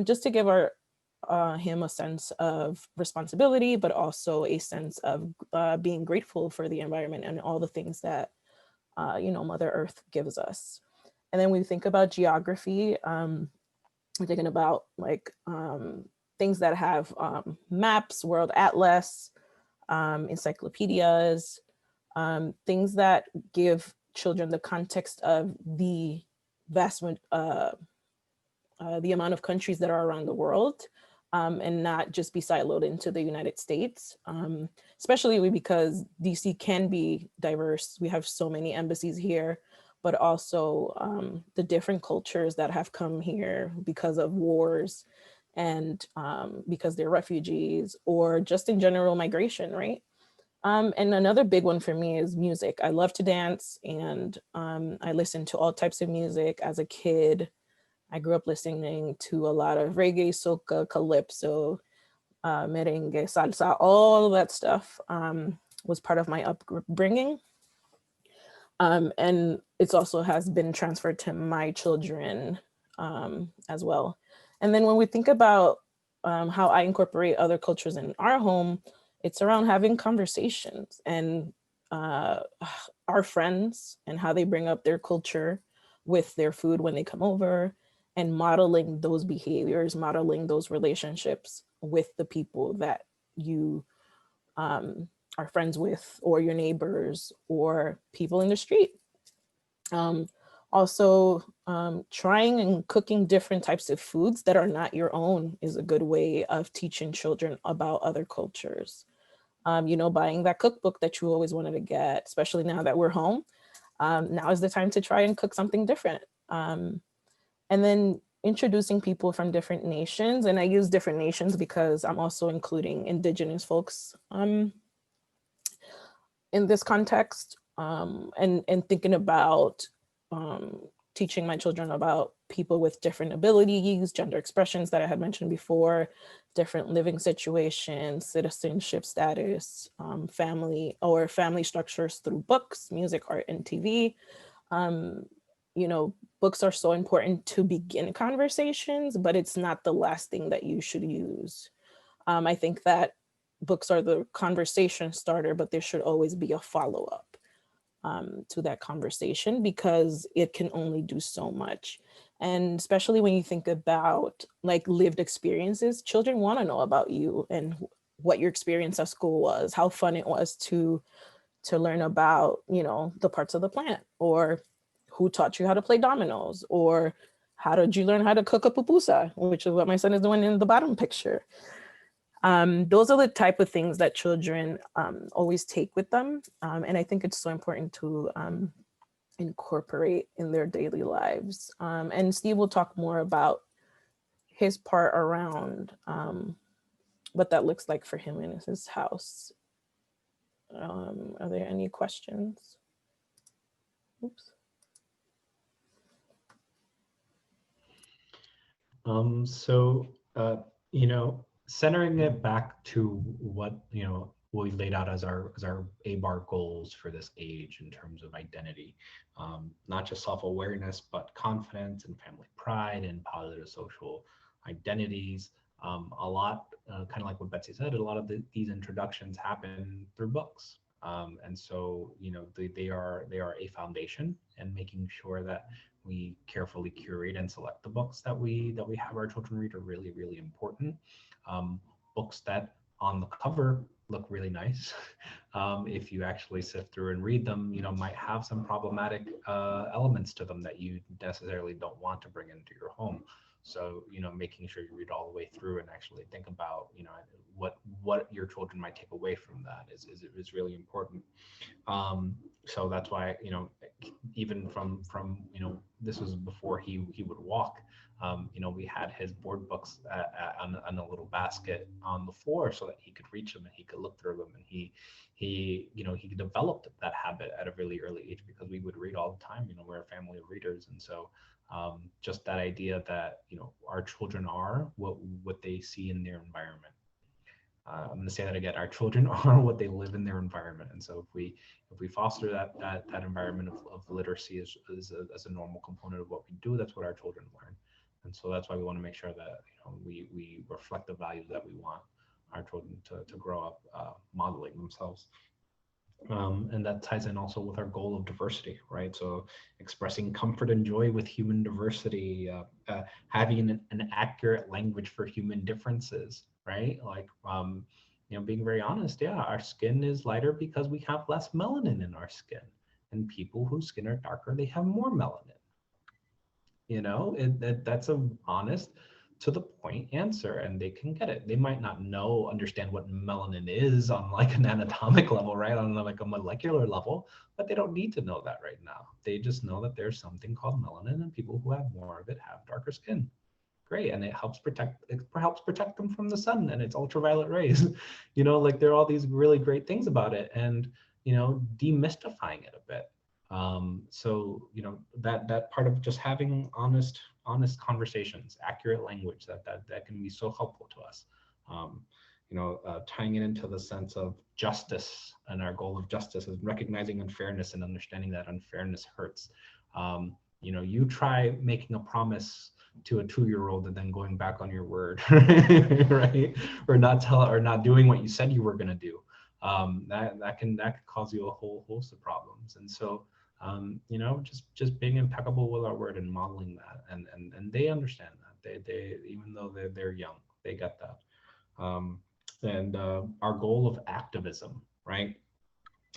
just to give him a sense of responsibility, but also a sense of being grateful for the environment and all the things that Mother Earth gives us. And then we think about geography. We're thinking about like things that have maps, world atlas, encyclopedias, things that give children the context of the vast the amount of countries that are around the world, and not just be siloed into the United States, especially because DC can be diverse. We have so many embassies here, but also the different cultures that have come here because of wars and because they're refugees or just in general migration, right? And another big one for me is music. I love to dance, and I listened to all types of music as a kid. I grew up listening to a lot of reggae, soca, calypso, merengue, salsa, all of that stuff was part of my upbringing. And it also has been transferred to my children as well. And then when we think about how I incorporate other cultures in our home, it's around having conversations and our friends and how they bring up their culture with their food when they come over, and modeling those behaviors, modeling those relationships with the people that you are friends with, or your neighbors, or people in the street. Also, trying and cooking different types of foods that are not your own is a good way of teaching children about other cultures. Buying that cookbook that you always wanted to get, especially now that we're home. Now is the time to try and cook something different. And then introducing people from different nations. And I use different nations because I'm also including Indigenous folks in this context, and thinking about teaching my children about people with different abilities, gender expressions that I had mentioned before, different living situations, citizenship status, family structures through books, music, art, and TV. Books are so important to begin conversations, but it's not the last thing that you should use. I think that books are the conversation starter, but there should always be a follow-up to that conversation, because it can only do so much. And especially when you think about like lived experiences, children want to know about you and what your experience at school was, how fun it was to learn about, the parts of the plant, or who taught you how to play dominoes, or how did you learn how to cook a pupusa, which is what my son is doing in the bottom picture. Those are the type of things that children always take with them. And I think it's so important to incorporate in their daily lives. And Steve will talk more about his part around what that looks like for him in his house. Are there any questions? Oops. Centering it back to what we laid out as our ABAR goals for this age in terms of identity, not just self-awareness, but confidence and family pride and positive social identities. A lot, kind of like what Betsy said, a lot of these introductions happen through books. And so, they are a foundation, and making sure that we carefully curate and select the books that we have our children read are really, really important. Books that on the cover look really nice, if you actually sift through and read them, might have some problematic elements to them that you necessarily don't want to bring into your home. So, making sure you read all the way through and actually think about, what your children might take away from that is really important. So that's why, even from this was before he would walk. We had his board books on a little basket on the floor so that he could reach them and he could look through them, and he developed that habit at a really early age because we would read all the time. We're a family of readers, and so just that idea that our children are what they see in their environment. I'm going to say that again. Our children are what they live in their environment, and so if we foster that environment of literacy as a normal component of what we do, that's what our children learn. And so that's why we want to make sure that we reflect the values that we want our children to grow up modeling themselves. And that ties in also with our goal of diversity, right? So expressing comfort and joy with human diversity, having an accurate language for human differences, right? Like, being very honest, yeah, our skin is lighter because we have less melanin in our skin. And people whose skin are darker, they have more melanin. That's an honest, to the point answer, and they can get it. They might not understand what melanin is on like an anatomic level, right? On like a molecular level, but they don't need to know that right now. They just know that there's something called melanin, and people who have more of it have darker skin. Great, and it helps protect them from the sun and its ultraviolet rays. Like there are all these really great things about it, and demystifying it a bit. So that part of just having honest conversations, accurate language, that can be so helpful to us. Tying it into the sense of justice, and our goal of justice is recognizing unfairness and understanding that unfairness hurts. You try making a promise to a 2-year-old and then going back on your word, right? Or not doing what you said you were going to do. That can cause you a whole host of problems. And so just being impeccable with our word and modeling that, and they understand that. They even though they're young, they get that. And our goal of activism, right?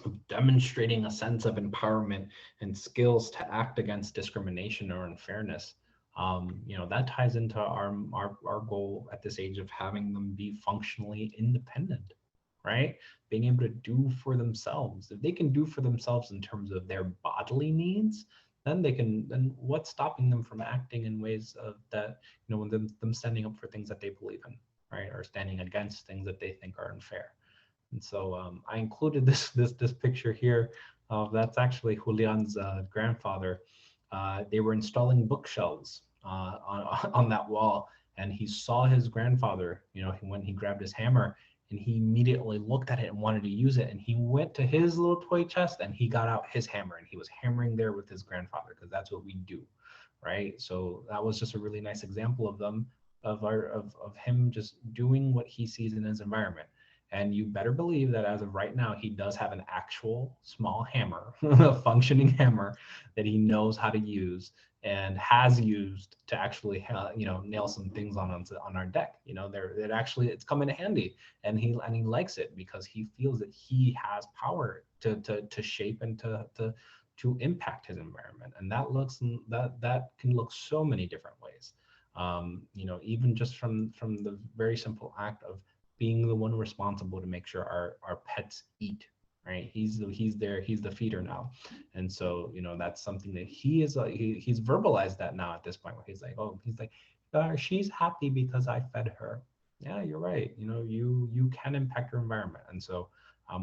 Of demonstrating a sense of empowerment and skills to act against discrimination or unfairness. That ties into our goal at this age of having them be functionally independent, right? Being able to do for themselves. If they can do for themselves in terms of their bodily needs, then what's stopping them from acting in ways of that, when them standing up for things that they believe in, right? Or standing against things that they think are unfair. And so I included this picture here. That's actually Julian's grandfather. They were installing bookshelves on that wall, and he saw his grandfather, when he grabbed his hammer, and he immediately looked at it and wanted to use it. And he went to his little toy chest and he got out his hammer, and he was hammering there with his grandfather, because that's what we do, right? So that was just a really nice example of him just doing what he sees in his environment. And you better believe that as of right now, he does have an actual small hammer, a functioning hammer that he knows how to use and has used to actually, nail some things on our deck. It's come in handy, and he likes it because he feels that he has power to shape and to impact his environment. And that can look so many different ways. Even just from the very simple act of being the one responsible to make sure our pets eat, right? He's the feeder now. And so, that's something that he's verbalized that now at this point, where he's like, she's happy because I fed her. Yeah, you're right. You can impact your environment. And so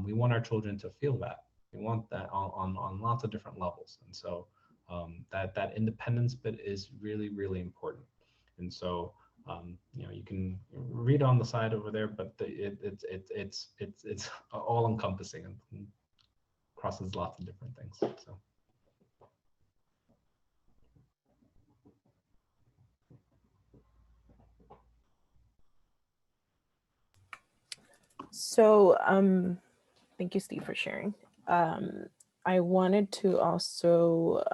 we want our children to feel that. We want that on lots of different levels. And so that independence bit is really, really important. And so you can read on the side over there, but it's all encompassing and crosses lots of different things. So thank you, Steve, for sharing. I wanted to also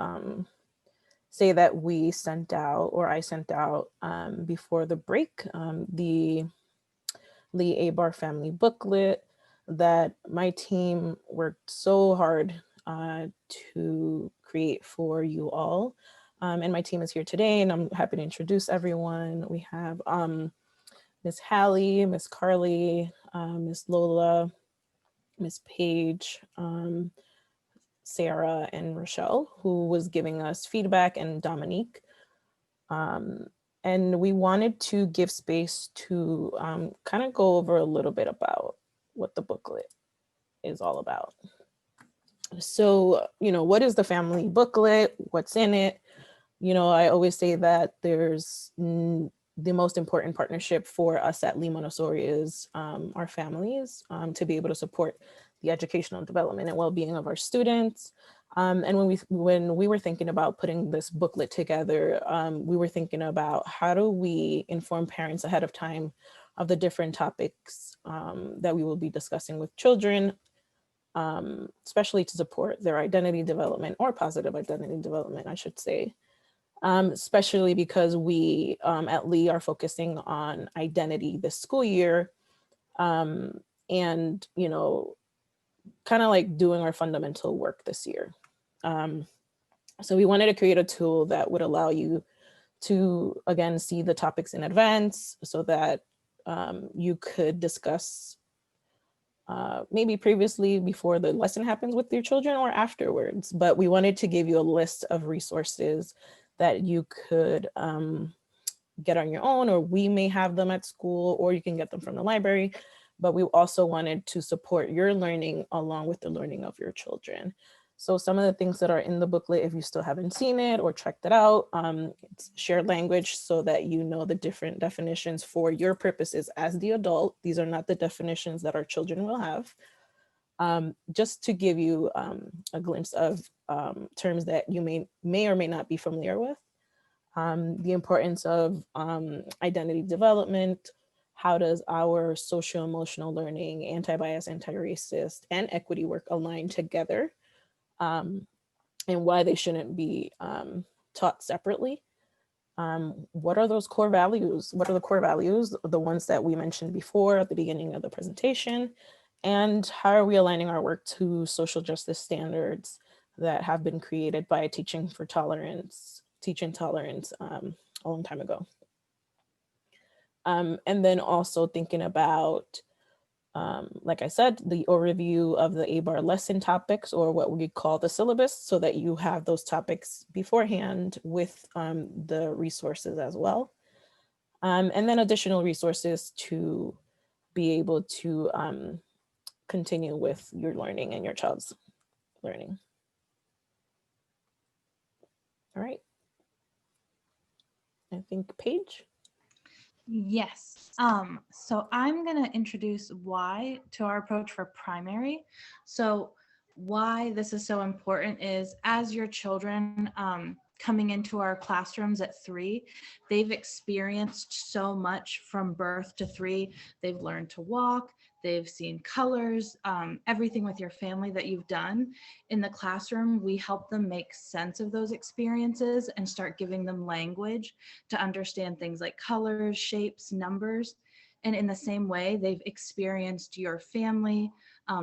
say that I sent out before the break, the ABAR family booklet that my team worked so hard to create for you all. And my team is here today, and I'm happy to introduce everyone. We have Miss Hallie, Miss Carly, Miss Lola, Miss Paige, Sarah, and Rochelle, who was giving us feedback, and Dominique. And we wanted to give space to kind of go over a little bit about what the booklet is all about. So, what is the family booklet? What's in it? I always say that there's the most important partnership for us at Lee Montessori is our families, to be able to support the educational development and well-being of our students. And when we were thinking about putting this booklet together, we were thinking about how do we inform parents ahead of time of the different topics that we will be discussing with children, especially to support their identity development, or positive identity development, I should say. Especially because we at Lee are focusing on identity this school year, and, you know, kind of like doing our fundamental work this year. So we wanted to create a tool that would allow you to, again, see the topics in advance so that you could discuss maybe previously before the lesson happens with your children or afterwards. But we wanted to give you a list of resources that you could get on your own, or we may have them at school, or you can get them from the library. But we also wanted to support your learning along with the learning of your children. So some of the things that are in the booklet, if you still haven't seen it or checked it out, it's shared language so that you know the different definitions for your purposes as the adult. These are not the definitions that our children will have. Just to give you a glimpse of terms that you may or may not be familiar with. The importance of identity development. How does our social emotional learning, anti-bias, anti-racist, and equity work align together? And why they shouldn't be taught separately. What are those core values? What are the core values? The ones that we mentioned before at the beginning of the presentation. And how are we aligning our work to social justice standards that have been created by Teaching Tolerance a long time ago. And then also thinking about, like I said, the overview of the ABAR lesson topics, or what we call the syllabus, so that you have those topics beforehand with the resources as well. And then additional resources to be able to continue with your learning and your child's learning. All right. I think Paige. Yes. So I'm going to introduce why to our approach for primary. So why this is so important is, as your children coming into our classrooms at 3, they've experienced so much from birth to 3. They've learned to walk, they've seen colors, everything with your family that you've done. In the classroom, we help them make sense of those experiences and start giving them language to understand things like colors, shapes, numbers. And in the same way, they've experienced your family,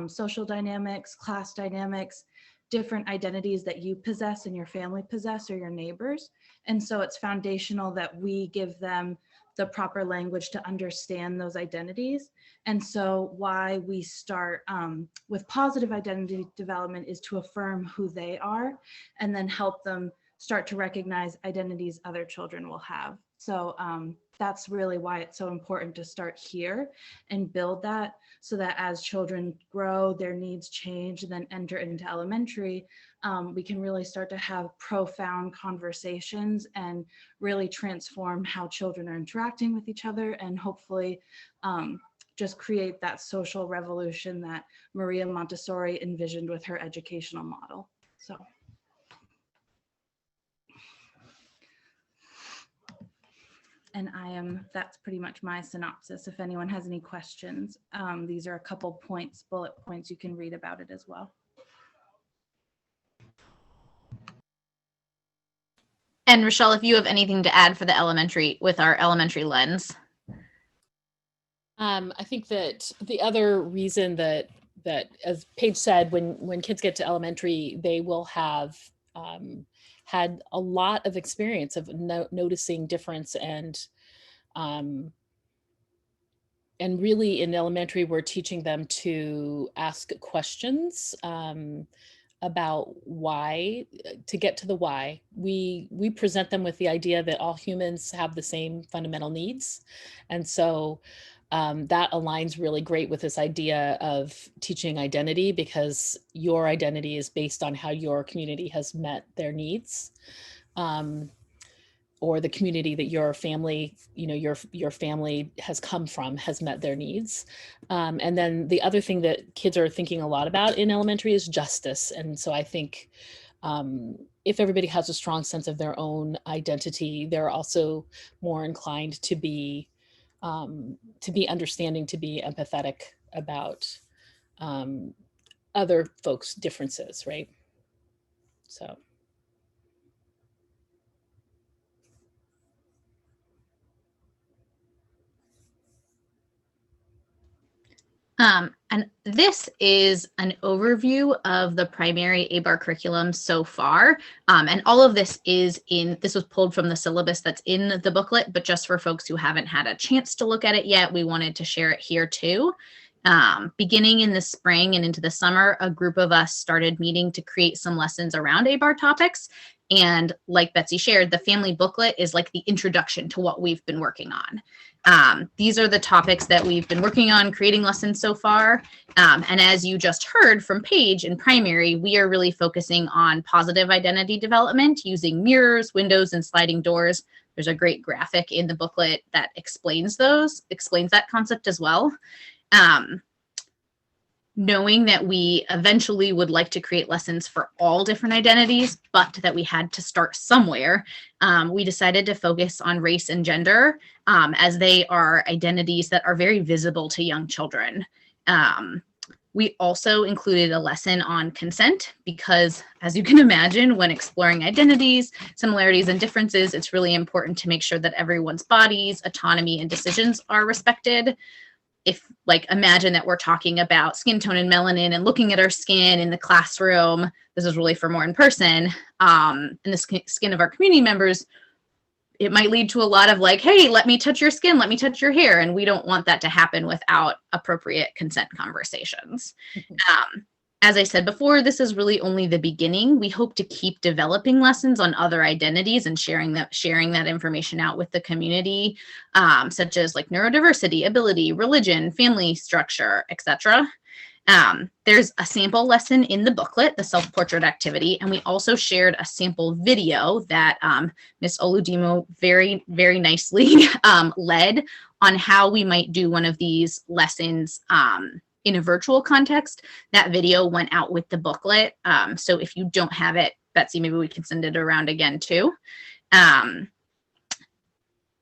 social dynamics, class dynamics, different identities that you possess and your family possess, or your neighbors. And so it's foundational that we give them the proper language to understand those identities. And so why we start with positive identity development is to affirm who they are, and then help them start to recognize identities other children will have. So that's really why it's so important to start here and build that, so that as children grow, their needs change, and then enter into elementary, we can really start to have profound conversations and really transform how children are interacting with each other, and hopefully just create that social revolution that Maria Montessori envisioned with her educational model. So. And that's pretty much my synopsis. If anyone has any questions, these are a couple points, bullet points, you can read about it as well. And Rochelle, if you have anything to add for the elementary, with our elementary lens. I think that the other reason that as Paige said, when kids get to elementary, they will have had a lot of experience of noticing difference, and really in elementary, we're teaching them to ask questions about why, to get to the why. We present them with the idea that all humans have the same fundamental needs. And so that aligns really great with this idea of teaching identity, because your identity is based on how your community has met their needs. or the community that your family, your family has come from has met their needs. And then the other thing that kids are thinking a lot about in elementary is justice. And so I think if everybody has a strong sense of their own identity, they're also more inclined to be understanding, to be empathetic about other folks' differences, right? So. And this is an overview of the primary ABAR curriculum so far. And all of this this was pulled from the syllabus that's in the booklet, but just for folks who haven't had a chance to look at it yet, we wanted to share it here too. Beginning in the spring and into the summer, a group of us started meeting to create some lessons around ABAR topics. And like Betsy shared, the family booklet is like the introduction to what we've been working on. These are the topics that we've been working on creating lessons so far. And as you just heard from Paige in primary, we are really focusing on positive identity development using mirrors, windows, and sliding doors. There's a great graphic in the booklet that explains that concept as well. Knowing that we eventually would like to create lessons for all different identities, but that we had to start somewhere, we decided to focus on race and gender as they are identities that are very visible to young children. We also included a lesson on consent because, as you can imagine, when exploring identities, similarities, and differences, it's really important to make sure that everyone's bodies, autonomy, and decisions are respected. Imagine that we're talking about skin tone and melanin and looking at our skin in the classroom. This is really for more in person. And the skin of our community members, it might lead to a lot of hey, let me touch your skin, let me touch your hair. And we don't want that to happen without appropriate consent conversations. As I said before, this is really only the beginning. We hope to keep developing lessons on other identities and sharing that information out with the community, such as neurodiversity, ability, religion, family structure, etc. There's a sample lesson in the booklet, the self-portrait activity, and we also shared a sample video that Ms. Oludimo very, very nicely led on how we might do one of these lessons in a virtual context. That video went out with the booklet. So if you don't have it, Betsy, maybe we can send it around again too.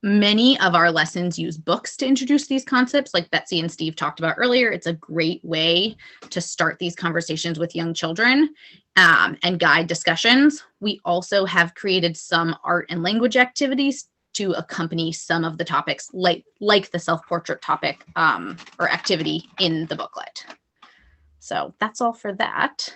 Many of our lessons use books to introduce these concepts, like Betsy and Steve talked about earlier. It's a great way to start these conversations with young children and guide discussions. We also have created some art and language activities to accompany some of the topics, like the self-portrait topic or activity in the booklet. So that's all for that.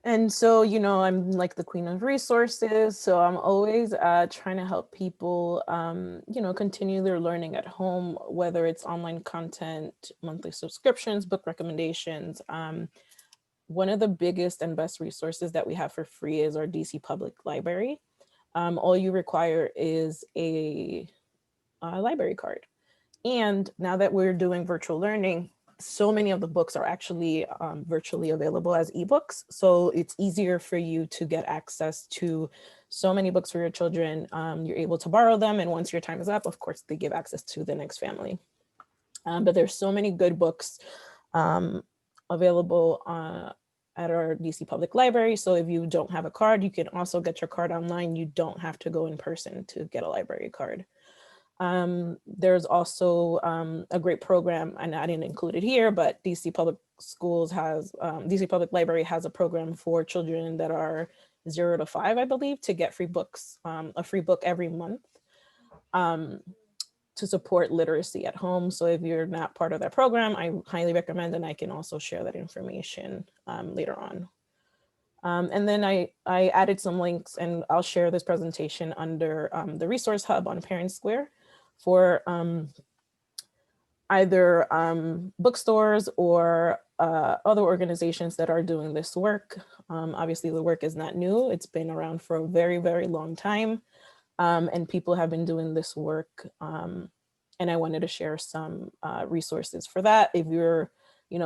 And so, I'm like the queen of resources. So I'm always trying to help people, continue their learning at home, whether it's online content, monthly subscriptions, book recommendations. One of the biggest and best resources that we have for free is our DC Public Library. All you require is a library card. And now that we're doing virtual learning, so many of the books are actually virtually available as ebooks. So it's easier for you to get access to so many books for your children. You're able to borrow them. And once your time is up, of course, they give access to the next family. But there's so many good books available at our DC Public Library. So if you don't have a card, you can also get your card online. You don't have to go in person to get a library card. There's also a great program, and I didn't include it here, but DC Public Library has a program for children that are 0 to 5, I believe, to get free books, a free book every month to support literacy at home. So if you're not part of that program, I highly recommend, and I can also share that information later on. And then I added some links, and I'll share this presentation under the resource hub on Parent Square for either bookstores or other organizations that are doing this work. Obviously, the work is not new. It's been around for a very, very long time. And people have been doing this work. And I wanted to share some resources for that. If you're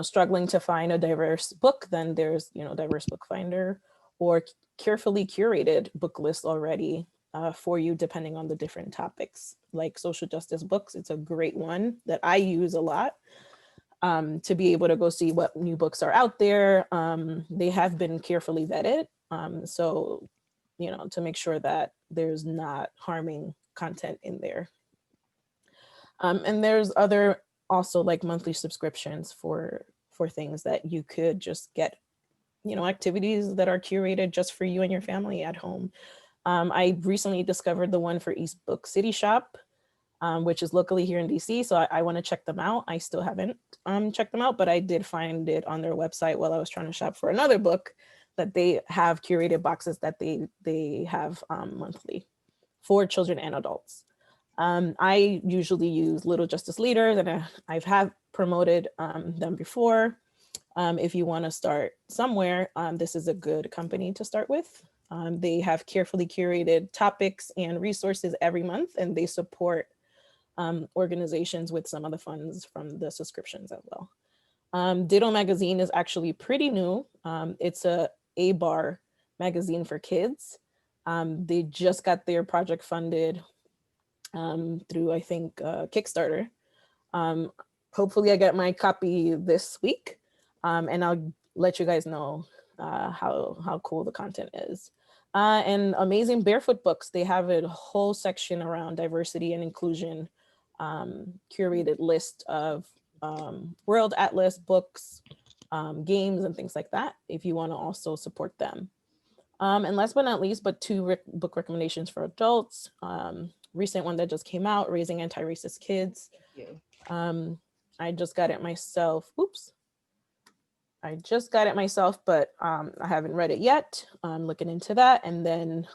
struggling to find a diverse book, then there's, Diverse Book Finder or carefully curated book lists already for you, depending on the different topics. Like social justice books, it's a great one that I use a lot to be able to go see what new books are out there. They have been carefully vetted. So, to make sure that there's not harming content in there. And there's other also like monthly subscriptions for things that you could just get, activities that are curated just for you and your family at home. I recently discovered the one for East Book City Shop, which is locally here in DC. So I want to check them out. I still haven't checked them out, but I did find it on their website while I was trying to shop for another book, that they have curated boxes that they have monthly for children and adults. I usually use Little Justice Leaders, and I've had promoted them before. If you want to start somewhere, this is a good company to start with. They have carefully curated topics and resources every month, and they support organizations with some of the funds from the subscriptions as well. Ditto magazine is actually pretty new. It's a ABAR magazine for kids. They just got their project funded through, I think, Kickstarter. Hopefully I get my copy this week, and I'll let you guys know how cool the content is. And Amazing Barefoot Books, they have a whole section around diversity and inclusion, curated list of World Atlas books, games, and things like that, if you want to also support them. And last but not least, but two book recommendations for adults. Recent one that just came out, Raising Anti-Racist Kids. I just got it myself. Oops. I just got it myself, but I haven't read it yet. I'm looking into that. And then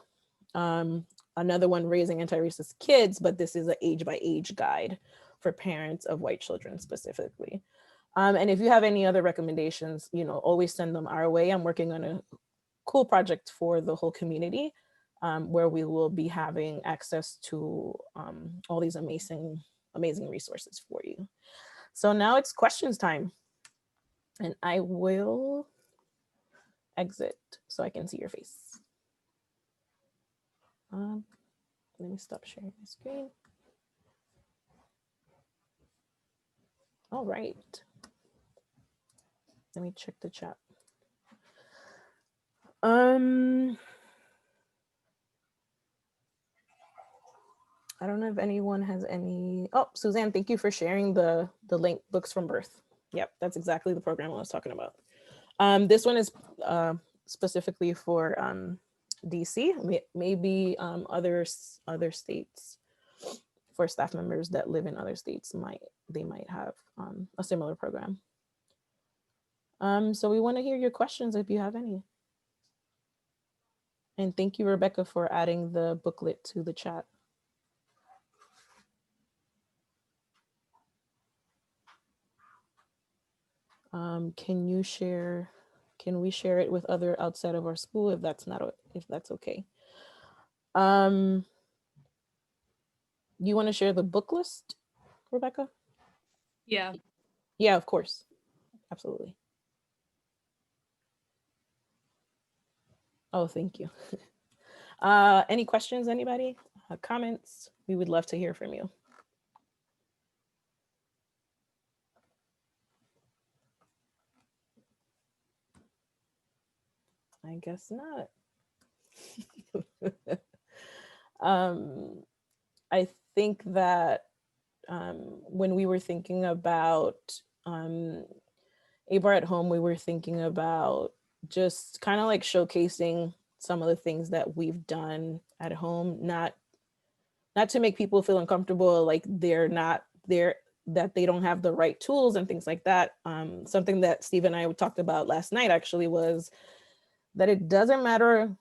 another one, Raising Anti-Racist Kids, but this is an age by age guide for parents of white children specifically. And if you have any other recommendations, always send them our way. I'm working on a cool project for the whole community, where we will be having access to all these amazing resources for you. So now it's questions time. And I will exit so I can see your face. Let me stop sharing my screen. All right. Let me check the chat. I don't know if anyone has any. Oh, Suzanne, thank you for sharing the link, Books from Birth. Yep, that's exactly the program I was talking about. This one is specifically for DC, maybe other states, for staff members that live in other states, they might have a similar program. So we want to hear your questions if you have any. And thank you, Rebecca, for adding the booklet to the chat. Can we share it with other outside of our school if that's okay? You want to share the book list, Rebecca? Yeah. Yeah, of course. Absolutely. Oh, thank you. Any questions, anybody? Comments? We would love to hear from you. I guess not. I think that when we were thinking about ABAR at Home, we were thinking about just kind of like showcasing some of the things that we've done at home, not to make people feel uncomfortable, like they're not there, that they don't have the right tools and things like that. Something that Steve and I talked about last night actually was that it doesn't matter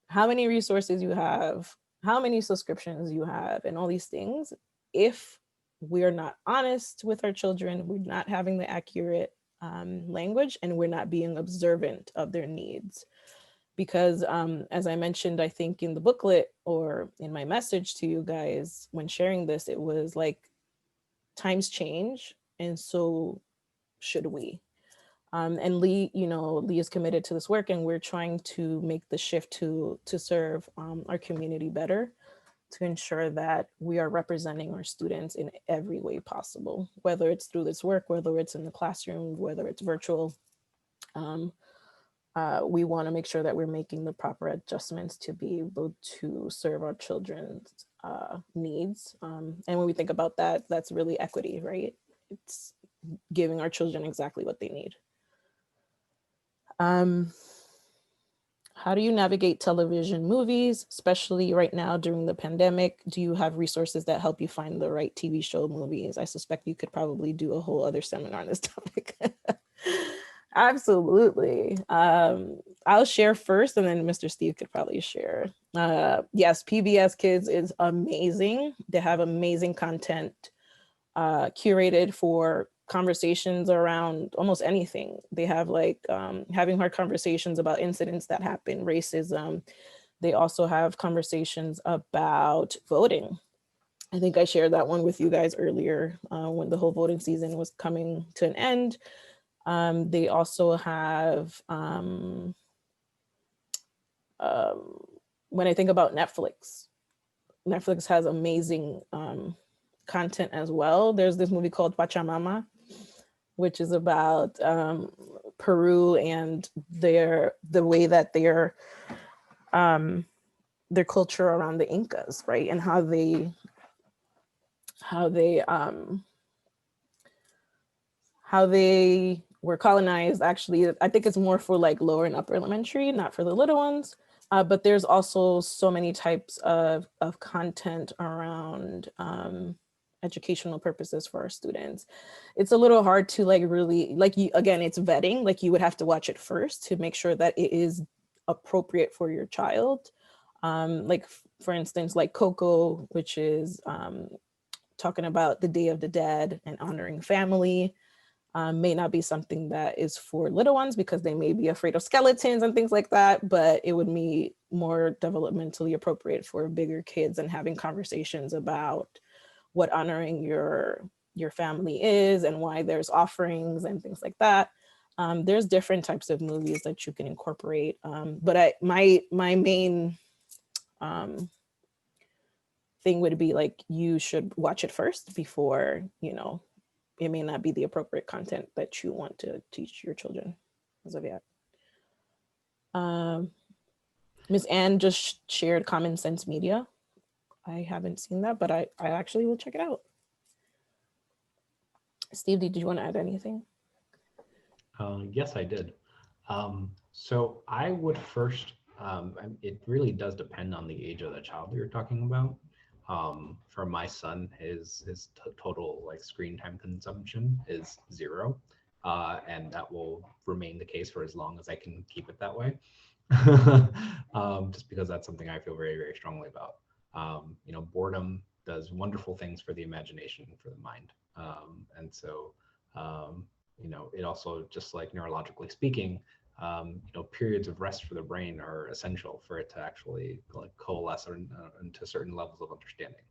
how many resources you have, how many subscriptions you have, and all these things, if we're not honest with our children, we're not having the accurate language, and we're not being observant of their needs. Because as I mentioned, I think in the booklet or in my message to you guys when sharing this, it was like times change, and so should we. And Lee, Lee is committed to this work, and we're trying to make the shift to serve our community better, to ensure that we are representing our students in every way possible, whether it's through this work, whether it's in the classroom, whether it's virtual. We want to make sure that we're making the proper adjustments to be able to serve our children's needs. And when we think about that, that's really equity, right? It's giving our children exactly what they need. How do you navigate television movies, especially right now during the pandemic? Do you have resources that help you find the right TV show movies? I suspect you could probably do a whole other seminar on this topic. Absolutely. I'll share first, and then Mr. Steve could probably share. Yes, PBS Kids is amazing. They have amazing content curated for conversations around almost anything. They have like having hard conversations about incidents that happen, racism. They also have conversations about voting. I think I shared that one with you guys earlier when the whole voting season was coming to an end. They also have, when I think about Netflix has amazing content as well. There's this movie called Pachamama, which is about Peru and the way that their culture around the Incas, right? And how they were colonized. Actually, I think it's more for like lower and upper elementary, not for the little ones. But there's also so many types of content around educational purposes for our students. It's a little hard to like really, like you, again, it's vetting, like you would have to watch it first to make sure that it is appropriate for your child. Like for instance, like Coco, which is talking about the Day of the Dead and honoring family. May not be something that is for little ones because they may be afraid of skeletons and things like that, but it would be more developmentally appropriate for bigger kids and having conversations about what honoring your family is and why there's offerings and things like that. There's different types of movies that you can incorporate. But my main thing would be like, you should watch it first before, it may not be the appropriate content that you want to teach your children as of yet. Ms. Ann just shared Common Sense Media. I haven't seen that, but I actually will check it out. Steve, did you want to add anything? Yes, I did. So I would first, it really does depend on the age of the child that you're talking about. For my son, his total like screen time consumption is 0, and that will remain the case for as long as I can keep it that way. Just because that's something I feel very, very strongly about. Boredom does wonderful things for the imagination, for the mind, and so it also, just like neurologically speaking, periods of rest for the brain are essential for it to actually like coalesce into certain levels of understanding.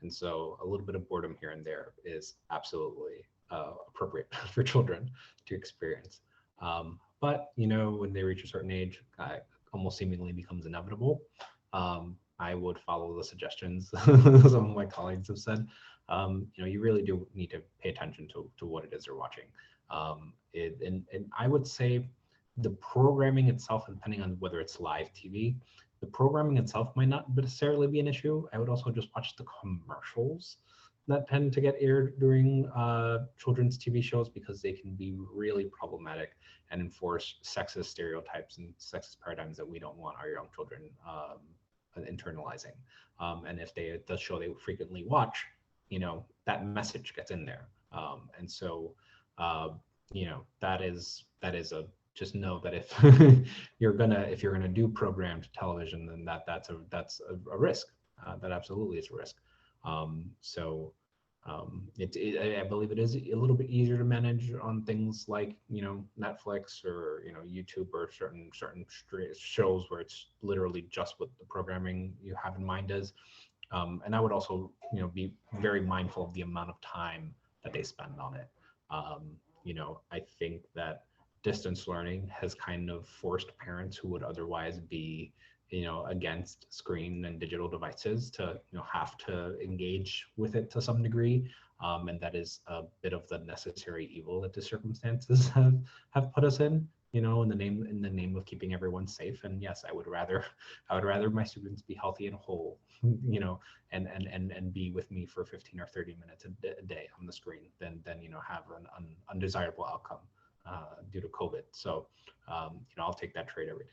And so a little bit of boredom here and there is absolutely appropriate for children to experience. But when they reach a certain age, almost seemingly becomes inevitable. I would follow the suggestions some of my colleagues have said. You really do need to pay attention to what it is you're watching. And I would say the programming itself, depending on whether it's live TV, the programming itself might not necessarily be an issue. I would also just watch the commercials that tend to get aired during children's TV shows, because they can be really problematic and enforce sexist stereotypes and sexist paradigms that we don't want our young children internalizing. And if the show they frequently watch, that message gets in there. And so, that is a, just know that if you're gonna do programmed television, then that's a risk. That absolutely is a risk. I believe it is a little bit easier to manage on things like Netflix or YouTube, or certain shows where it's literally just what the programming you have in mind is. And I would also be very mindful of the amount of time that they spend on it. I think that distance learning has kind of forced parents who would otherwise be, against screen and digital devices to, have to engage with it to some degree. And that is a bit of the necessary evil that the circumstances have put us in, in the name of keeping everyone safe. And yes, I would rather my students be healthy and whole, and be with me for 15 or 30 minutes a day on the screen than have an undesirable outcome due to COVID. So I'll take that trade every day.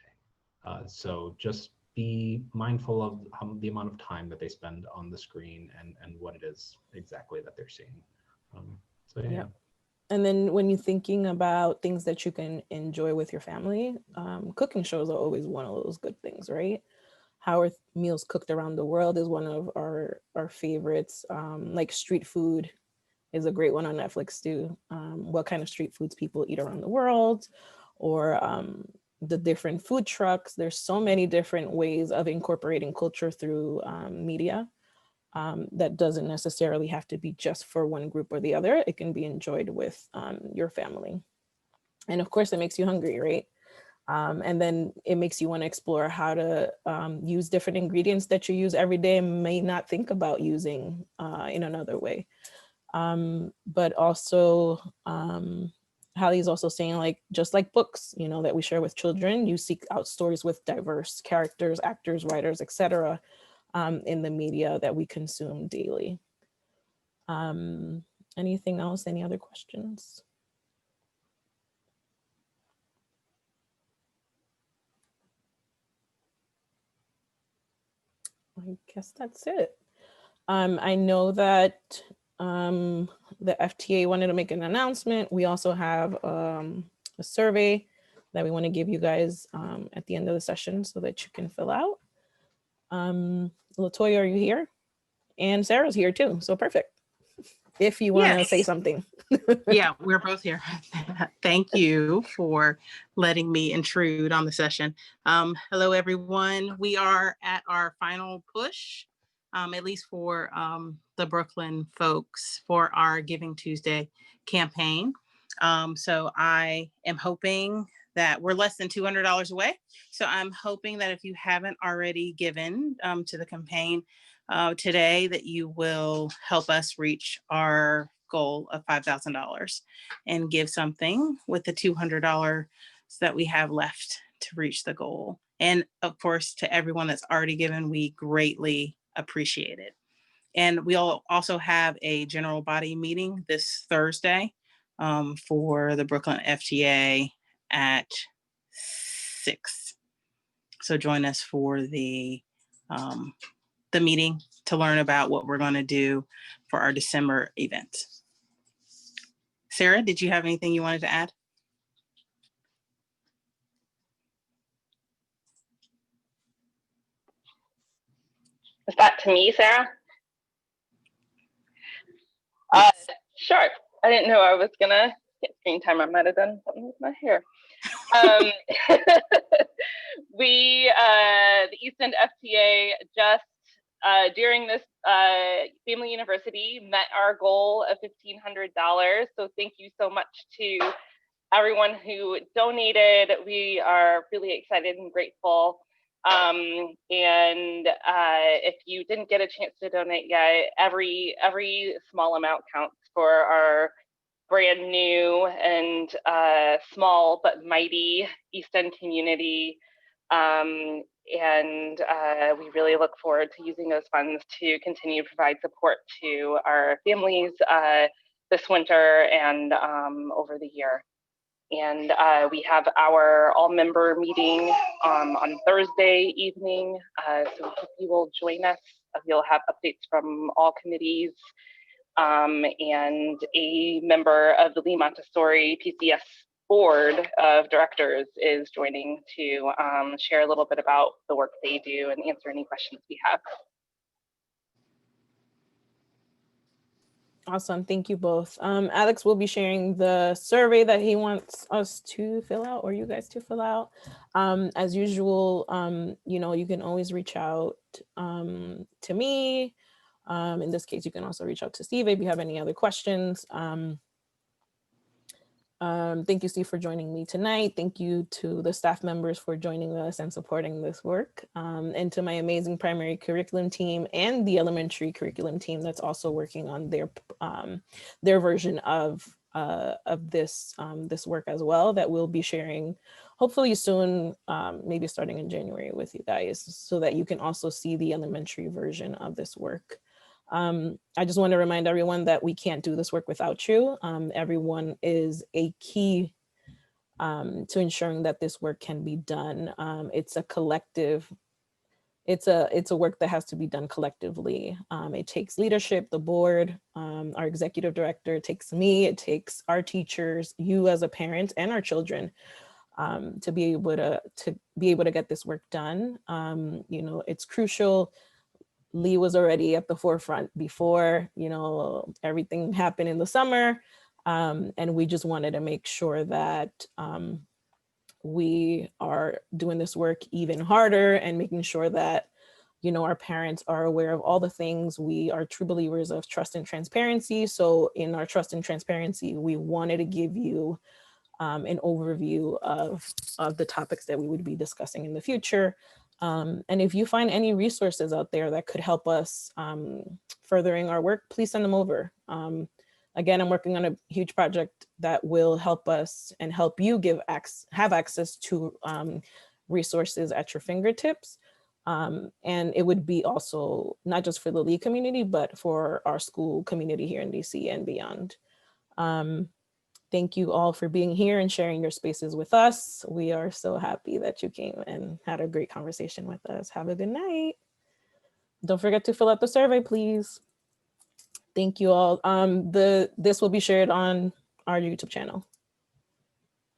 So just be mindful of the amount of time that they spend on the screen and what it is exactly that they're seeing. So yeah. And then when you're thinking about things that you can enjoy with your family, cooking shows are always one of those good things, right? How are meals cooked around the world is one of our favorites. Like street food is a great one on Netflix too. What kind of street foods people eat around the world, or the different food trucks. There's so many different ways of incorporating culture through media. That doesn't necessarily have to be just for one group or the other. It can be enjoyed with your family. And of course, it makes you hungry, right? And then it makes you want to explore how to use different ingredients that you use every day and may not think about using in another way. But also, Hallie's also saying, like, just like books, that we share with children, you seek out stories with diverse characters, actors, writers, etc. In the media that we consume daily. Anything else? Any other questions? I guess that's it. I know that the FTA wanted to make an announcement. We also have a survey that we want to give you guys at the end of the session so that you can fill out. Latoya, are you here? And Sarah's here too, so perfect. If you want to say something. Yeah, we're both here. Thank you for letting me intrude on the session. Hello, everyone. We are at our final push, at least for the Brooklyn folks, for our Giving Tuesday campaign. So I am hoping that we're less than $200 away. So I'm hoping that if you haven't already given to the campaign today, that you will help us reach our goal of $5,000 and give something with the $200 that we have left to reach the goal. And of course, to everyone that's already given, we greatly appreciate it. And we'll also have a general body meeting this Thursday for the Brooklyn FTA at 6. So join us for the meeting to learn about what we're going to do for our December event. Sarah, did you have anything you wanted to add? Is that to me, Sarah? Sure. I didn't know I was gonna get screen time. I might have done something with my hair. We, the East End FTA, just during this Family University met our goal of $1,500. So thank you so much to everyone who donated. We are really excited and grateful. And if you didn't get a chance to donate yet, every small amount counts for our brand new and small but mighty East End community. And we really look forward to using those funds to continue to provide support to our families this winter and over the year. And we have our all-member meeting on Thursday evening. So we hope you will join us. You'll have updates from all committees. And a member of the Lee Montessori PCS board of directors is joining to share a little bit about the work they do and answer any questions we have. Awesome, thank you both. Alex will be sharing the survey that he wants us to fill out, or you guys to fill out. As usual, you can always reach out to me. In this case, you can also reach out to Steve if you have any other questions. Thank you, Steve, for joining me tonight. Thank you to the staff members for joining us and supporting this work, and to my amazing primary curriculum team and the elementary curriculum team that's also working on their version of this work as well, that we'll be sharing hopefully soon, maybe starting in January with you guys, so that you can also see the elementary version of this work. I just want to remind everyone that we can't do this work without you. Everyone is a key to ensuring that this work can be done. It's a collective, it's a work that has to be done collectively. It takes leadership, the board, our executive director, it takes me, it takes our teachers, you as a parent, and our children, to be able to get this work done. You know, it's crucial. Lee was already at the forefront before, you know, everything happened in the summer. And we just wanted to make sure that we are doing this work even harder and making sure that, you know, our parents are aware of all the things. We are true believers of trust and transparency. So in our trust and transparency, we wanted to give you an overview of the topics that we would be discussing in the future. And if you find any resources out there that could help us furthering our work, please send them over. Again, I'm working on a huge project that will help us and help you have access to resources at your fingertips. And it would be also not just for the Lee community, but for our school community here in DC and beyond. Thank you all for being here and sharing your spaces with us. We are so happy that you came and had a great conversation with us. Have a good night. Don't forget to fill out the survey, please. Thank you all. This will be shared on our YouTube channel.